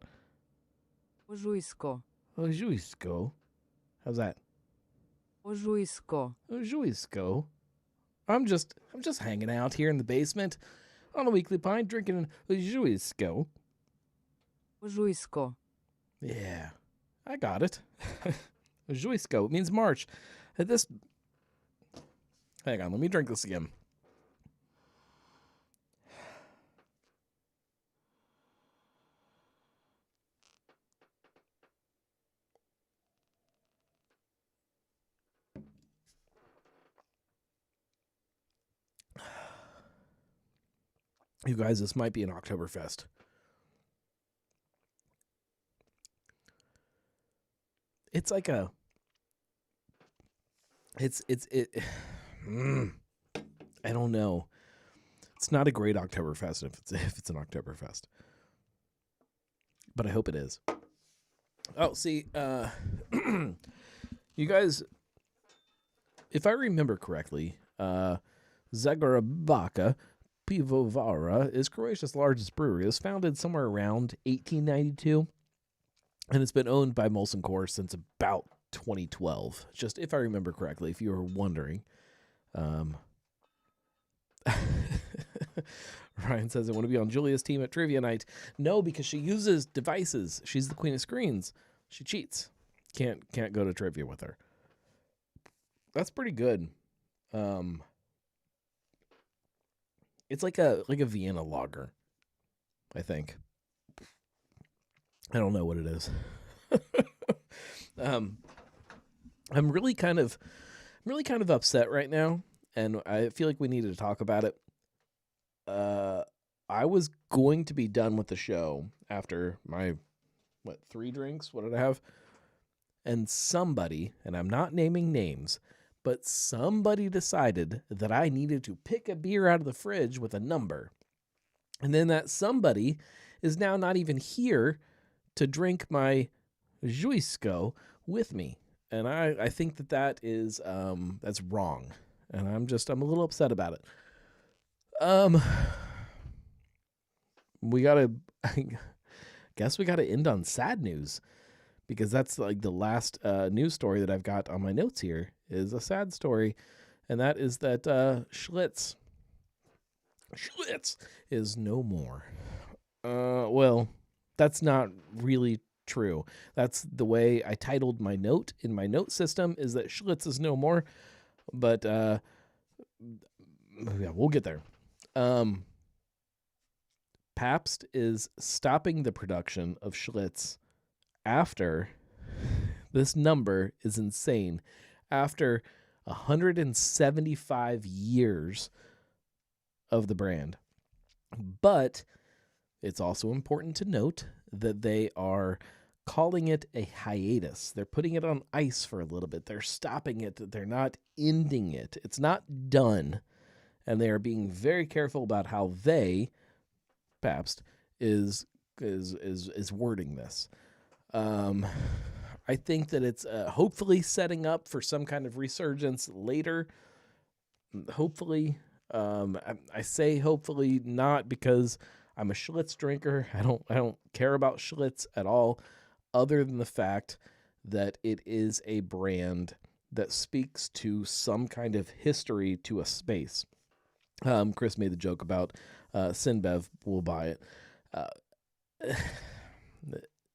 Speaker 2: Ožujsko.
Speaker 1: Ožujsko. How's that?
Speaker 2: Ožujsko.
Speaker 1: Ožujsko. I'm just hanging out here in the basement on a weekly pint drinking an Ožujsko.
Speaker 2: Ožujsko.
Speaker 1: Yeah, I got it. Ožujsko. It means March. This. Hang on, let me drink this again. You guys, this might be an Oktoberfest. It's like a. It. I don't know. It's not a great Oktoberfest if it's an Oktoberfest, but I hope it is. Oh, see, you guys, if I remember correctly, Zagorabaka Pivovara is Croatia's largest brewery. It was founded somewhere around 1892, and it's been owned by Molson Coors since about 2012. Just if I remember correctly, if you were wondering. Ryan says, I want to be on Julia's team at trivia night. No, because she uses devices. She's the queen of screens. She cheats. Can't go to trivia with her. That's pretty good. It's like a Vienna lager, I think. I don't know what it is. I'm really kind of upset right now, and I feel like we need to talk about it. I was going to be done with the show after my 3 drinks. What did I have? And somebody, and I'm not naming names, but somebody decided that I needed to pick a beer out of the fridge with a number. And then that somebody is now not even here to drink my Ožujsko with me. And I think that is that's wrong. And I'm a little upset about it. I guess we gotta end on sad news, because that's like the last news story that I've got on my notes here is a sad story, and that is that Schlitz is no more. Well, that's not really true. That's the way I titled my note in my note system, is that Schlitz is no more, but yeah, we'll get there. Pabst is stopping the production of Schlitz after, this number is insane, after 175 years of the brand. But it's also important to note that they are calling it a hiatus. They're putting it on ice for a little bit. They're stopping it. They're not ending it. It's not done. And they are being very careful about how they, Pabst, is wording this. I think that it's hopefully setting up for some kind of resurgence later. Hopefully. I say hopefully, not because I'm a Schlitz drinker. I don't care about Schlitz at all, other than the fact that it is a brand that speaks to some kind of history to a space. Chris made the joke about Sinbev will buy it.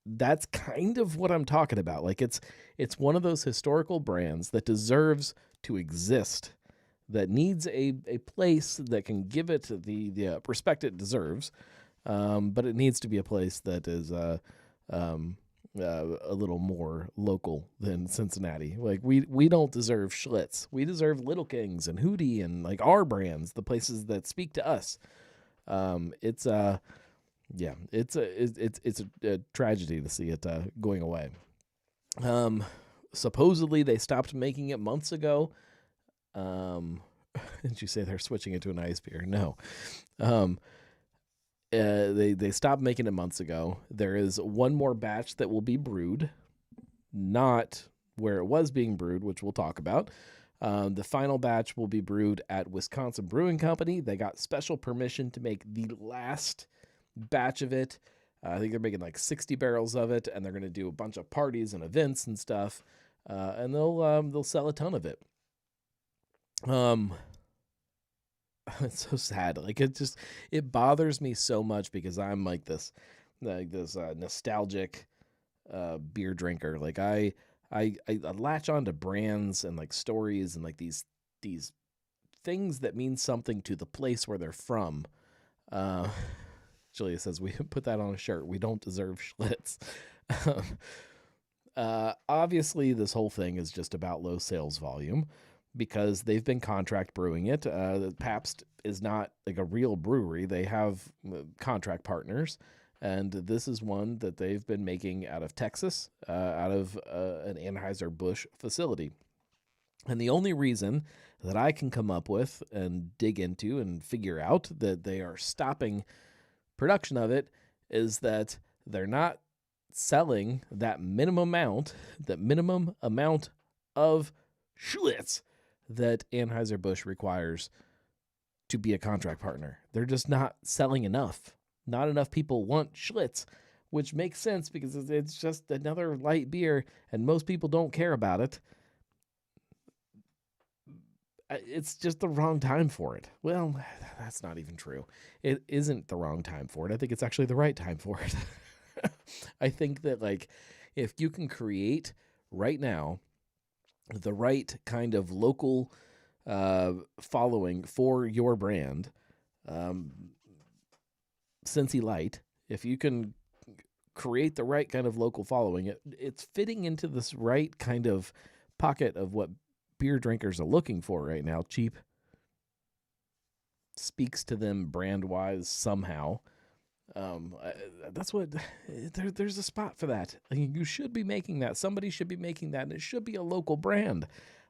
Speaker 1: That's kind of what I'm talking about. Like it's one of those historical brands that deserves to exist, that needs a place that can give it the respect it deserves, but it needs to be a place that is a little more local than Cincinnati. Like we don't deserve Schlitz. We deserve Little Kings and Hootie and like our brands, the places that speak to us. It's yeah, it's a tragedy to see it going away. Supposedly they stopped making it months ago. Did you say they're switching it to an ice beer? No. They stopped making it months ago. There is one more batch that will be brewed, not where it was being brewed, which we'll talk about. The final batch will be brewed at Wisconsin Brewing Company. They got special permission to make the last batch of it. I think they're making like 60 barrels of it, and they're going to do a bunch of parties and events and stuff, and they'll sell a ton of it. It's so sad. Like it bothers me so much because I'm like this nostalgic beer drinker. Like I latch on to brands and like stories and like these things that mean something to the place where they're from. Julia says we put that on a shirt. We don't deserve Schlitz. Obviously, this whole thing is just about low sales volume because they've been contract brewing it. Pabst is not like a real brewery. They have contract partners, and this is one that they've been making out of Texas, out of an Anheuser-Busch facility. And the only reason that I can come up with and dig into and figure out that they are stopping production of it is that they're not selling that minimum amount of Schlitz that Anheuser-Busch requires to be a contract partner. They're just not selling enough. Not enough people want Schlitz, which makes sense because it's just another light beer and most people don't care about it. It's just the wrong time for it. Well, that's not even true. It isn't the wrong time for it. I think it's actually the right time for it. I think that like if you can create right now the right kind of local following for your brand, Cincy Light, if you can create the right kind of local following, it's fitting into this right kind of pocket of what beer drinkers are looking for right now. Cheap, speaks to them brand wise somehow. That's what there's a spot for that. I mean, you should be making that. Somebody should be making that, and it should be a local brand.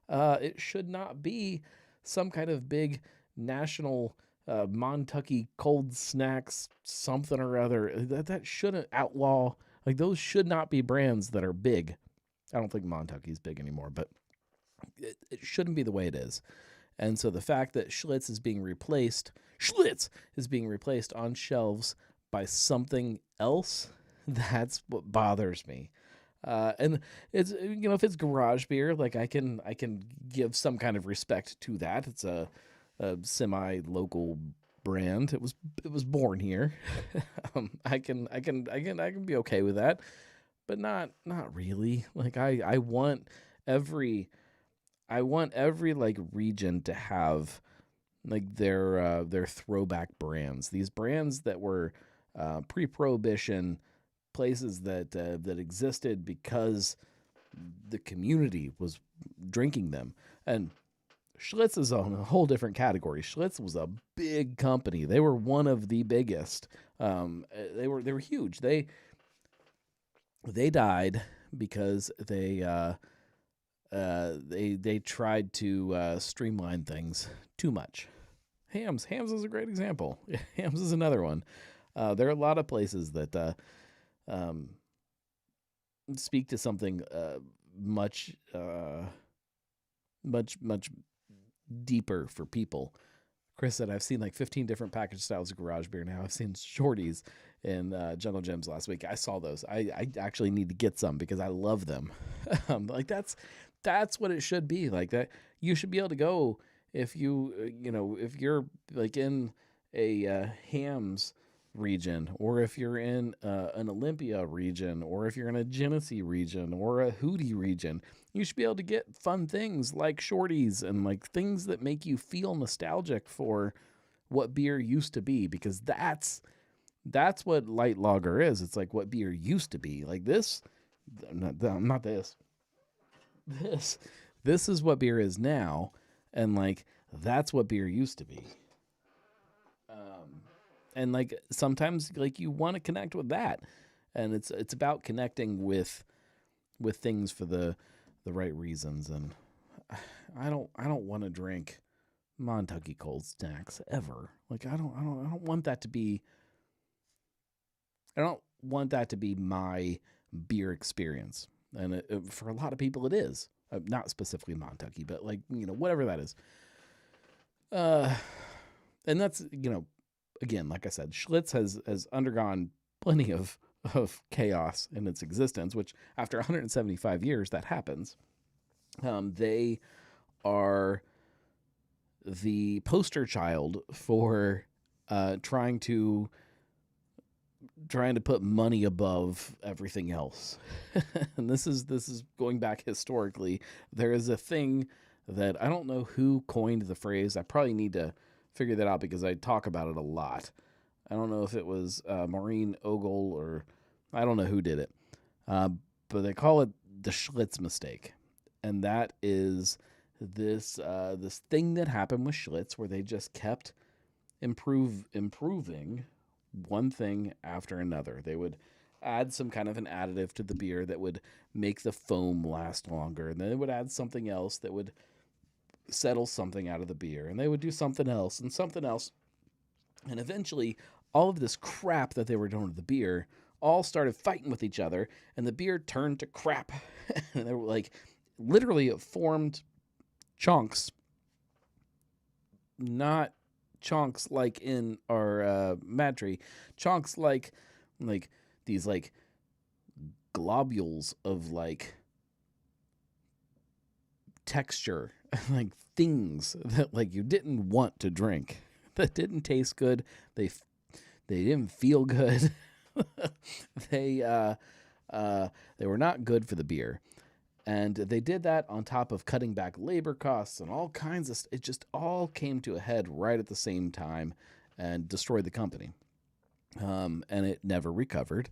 Speaker 1: It should not be some kind of big national Montucky cold snacks something or other. That shouldn't outlaw. Like those should not be brands that are big. I don't think Montucky's big anymore, but it shouldn't be the way it is. And so the fact that Schlitz is being replaced on shelves by something else, that's what bothers me. And it's, if it's garage beer, like I can give some kind of respect to that. It's a semi-local brand. It was born here. I can be okay with that, but not really. Like I want every like region to have like their throwback brands. These brands that were pre-prohibition, places that existed because the community was drinking them. And Schlitz is on a whole different category. Schlitz was a big company. They were one of the biggest. They were huge. They died because they tried to streamline things too much. Hams is a great example. Hams is another one. There are a lot of places that speak to something much deeper for people. Chris said, I've seen like 15 different package styles of garage beer now. I've seen shorties in Jungle Gyms last week. I saw those. I actually need to get some because I love them. Like that's what it should be. Like that, you should be able to go if if you're like in a Hams region, or if you're in an Olympia region, or if you're in a Genesee region or a Hootie region, you should be able to get fun things like shorties and like things that make you feel nostalgic for what beer used to be, because that's what light lager is. It's like what beer used to be. Like this Not this. This is what beer is now, and like that's what beer used to be. And like sometimes like you want to connect with that, and it's about connecting with things for the right reasons. And I don't want to drink Montucky cold snacks ever. Like I don't want that to be. I don't want that to be my beer experience. And for a lot of people, it is. Not specifically Montucky, but like, whatever that is. And that's, again, like I said, Schlitz has undergone plenty of chaos in its existence, which after 175 years, that happens. They are the poster child for trying to put money above everything else. And this is going back historically. There is a thing that I don't know who coined the phrase. I probably need to figure that out because I talk about it a lot. I don't know if it was Maureen Ogle or I don't know who did it. But they call it the Schlitz mistake. And that is this thing that happened with Schlitz where they just kept improving one thing after another. They would add some kind of an additive to the beer that would make the foam last longer. And then they would add something else that would settle something out of the beer. And they would do something else and something else. And eventually, all of this crap that they were doing to the beer all started fighting with each other. And the beer turned to crap. And they were like, literally it formed chunks. Not chunks like in our Madry, chunks like these like globules of like texture, like things that like you didn't want to drink, that didn't taste good. They didn't feel good. They were not good for the beer. And they did that on top of cutting back labor costs and all kinds of it just all came to a head right at the same time and destroyed the company. And it never recovered.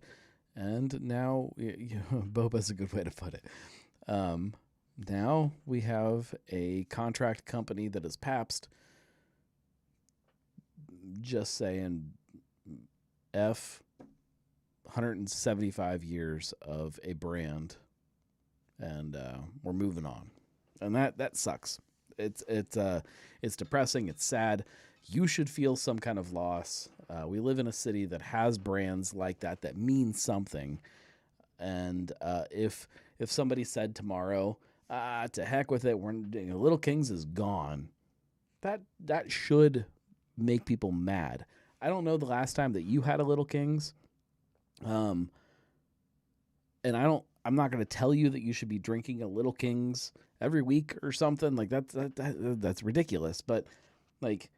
Speaker 1: And now, Boba's a good way to put it. Now we have a contract company that is Pabst just saying 175 years of a brand. And we're moving on, and that sucks. It's depressing. It's sad. You should feel some kind of loss. We live in a city that has brands like that mean something. And if somebody said tomorrow, to heck with it, Little Kings is gone, that should make people mad. I don't know the last time that you had a Little Kings, and I'm not going to tell you that you should be drinking a Little Kings every week or something like that's ridiculous. But like,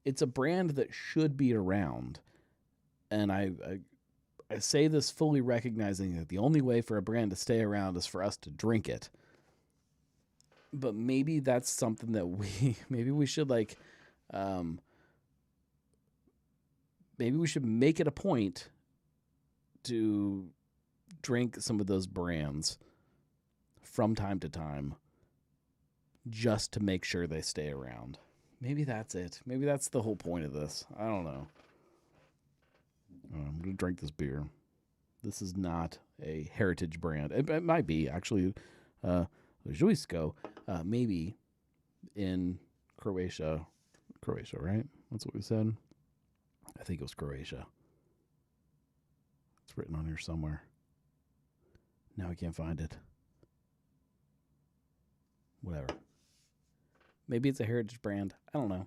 Speaker 1: it's a brand that should be around. And I say this fully recognizing that the only way for a brand to stay around is for us to drink it. But maybe that's something that maybe we should like, maybe we should make it a point to drink some of those brands from time to time just to make sure they stay around. Maybe that's it. Maybe that's the whole point of this. I don't know. I'm going to drink this beer. This is not a heritage brand. It might be, actually. Żujsko, maybe in Croatia. Croatia, right? That's what we said. I think it was Croatia. It's written on here somewhere. Now I can't find it. Whatever. Maybe it's a heritage brand. I don't know.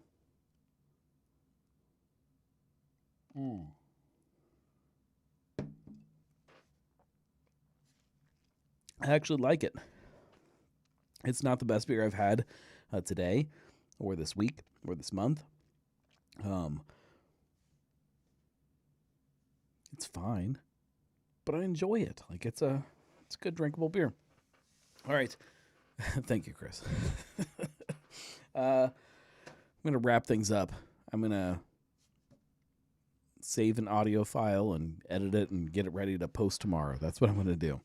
Speaker 1: I actually like it. It's not the best beer I've had today or this week or this month. It's fine, but I enjoy it. Like it's a good drinkable beer. All right. Thank you, Chris. I'm going to wrap things up. I'm going to save an audio file and edit it and get it ready to post tomorrow. That's what I'm going to do.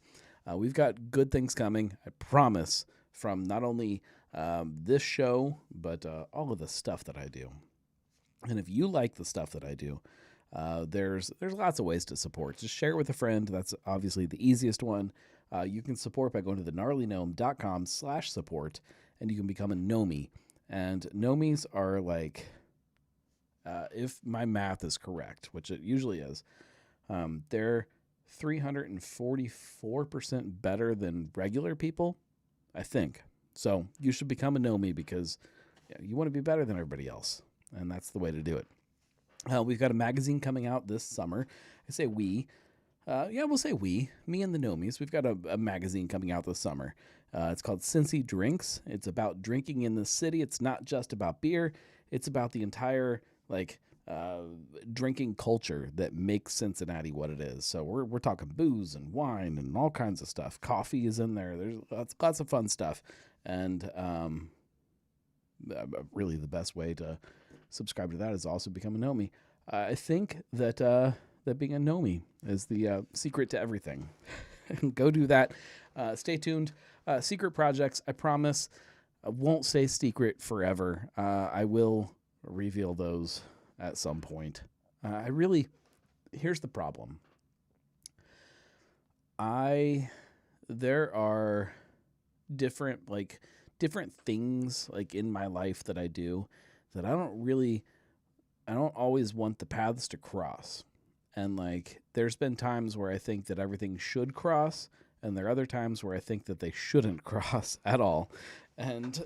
Speaker 1: We've got good things coming, I promise, from not only this show, but all of the stuff that I do. And if you like the stuff that I do, there's lots of ways to support. Just share it with a friend. That's obviously the easiest one. You can support by going to thegnarlygnome.com/support, and you can become a Gnomie. And Gnomies are like, if my math is correct, which it usually is, they're 344% better than regular people, I think. So you should become a Gnomie because you want to be better than everybody else, and that's the way to do it. We've got a magazine coming out this summer. I say we. We'll say we. Me and the Gnomies. We've got a magazine coming out this summer. It's called Cincy Drinks. It's about drinking in the city. It's not just about beer. It's about the entire drinking culture that makes Cincinnati what it is. So we're talking booze and wine and all kinds of stuff. Coffee is in there. There's lots of fun stuff. And really the best way to subscribe to that is also become a Gnomie. I think that being a Gnomie is the secret to everything. Go do that. Stay tuned. Secret projects, I promise, won't stay secret forever. I will reveal those at some point. Here's the problem. There are different things like in my life that I do that I don't always want the paths to cross. And like, there's been times where I think that everything should cross, and there are other times where I think that they shouldn't cross at all. And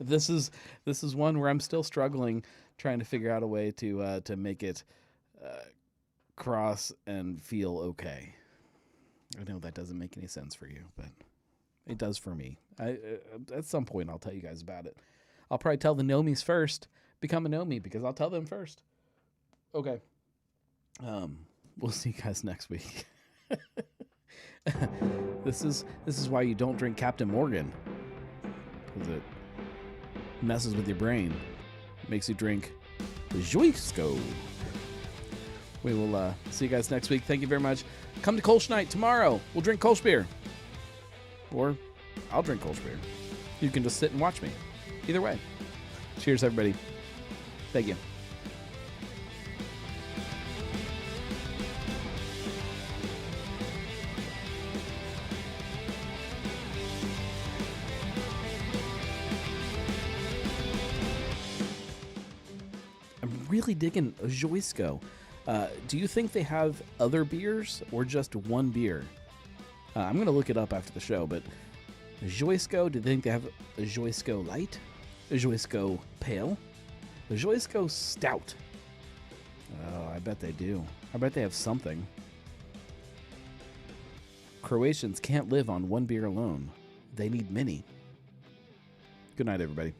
Speaker 1: this is one where I'm still struggling, trying to figure out a way to make it cross and feel okay. I know that doesn't make any sense for you, but it does for me. At some point, I'll tell you guys about it. I'll probably tell the Gnomies first. Become a Gnomie because I'll tell them first. Okay. We'll see you guys next week. This is why you don't drink Captain Morgan, because it messes with your brain. It makes you drink Joysko. We will see you guys next week. Thank you very much. Come to Kolsch Night tomorrow. We'll drink Kolsch beer. Or I'll drink Kolsch beer. You can just sit and watch me. Either way. Cheers, everybody. Thank you. I'm really digging a Joysko. Do you think they have other beers or just one beer? I'm going to look it up after the show, but a Joysko, do they think they have a Joysko Light? A Joysko Pale? A Joysko Stout? Oh, I bet they do. I bet they have something. Croatians can't live on one beer alone. They need many. Good night, everybody.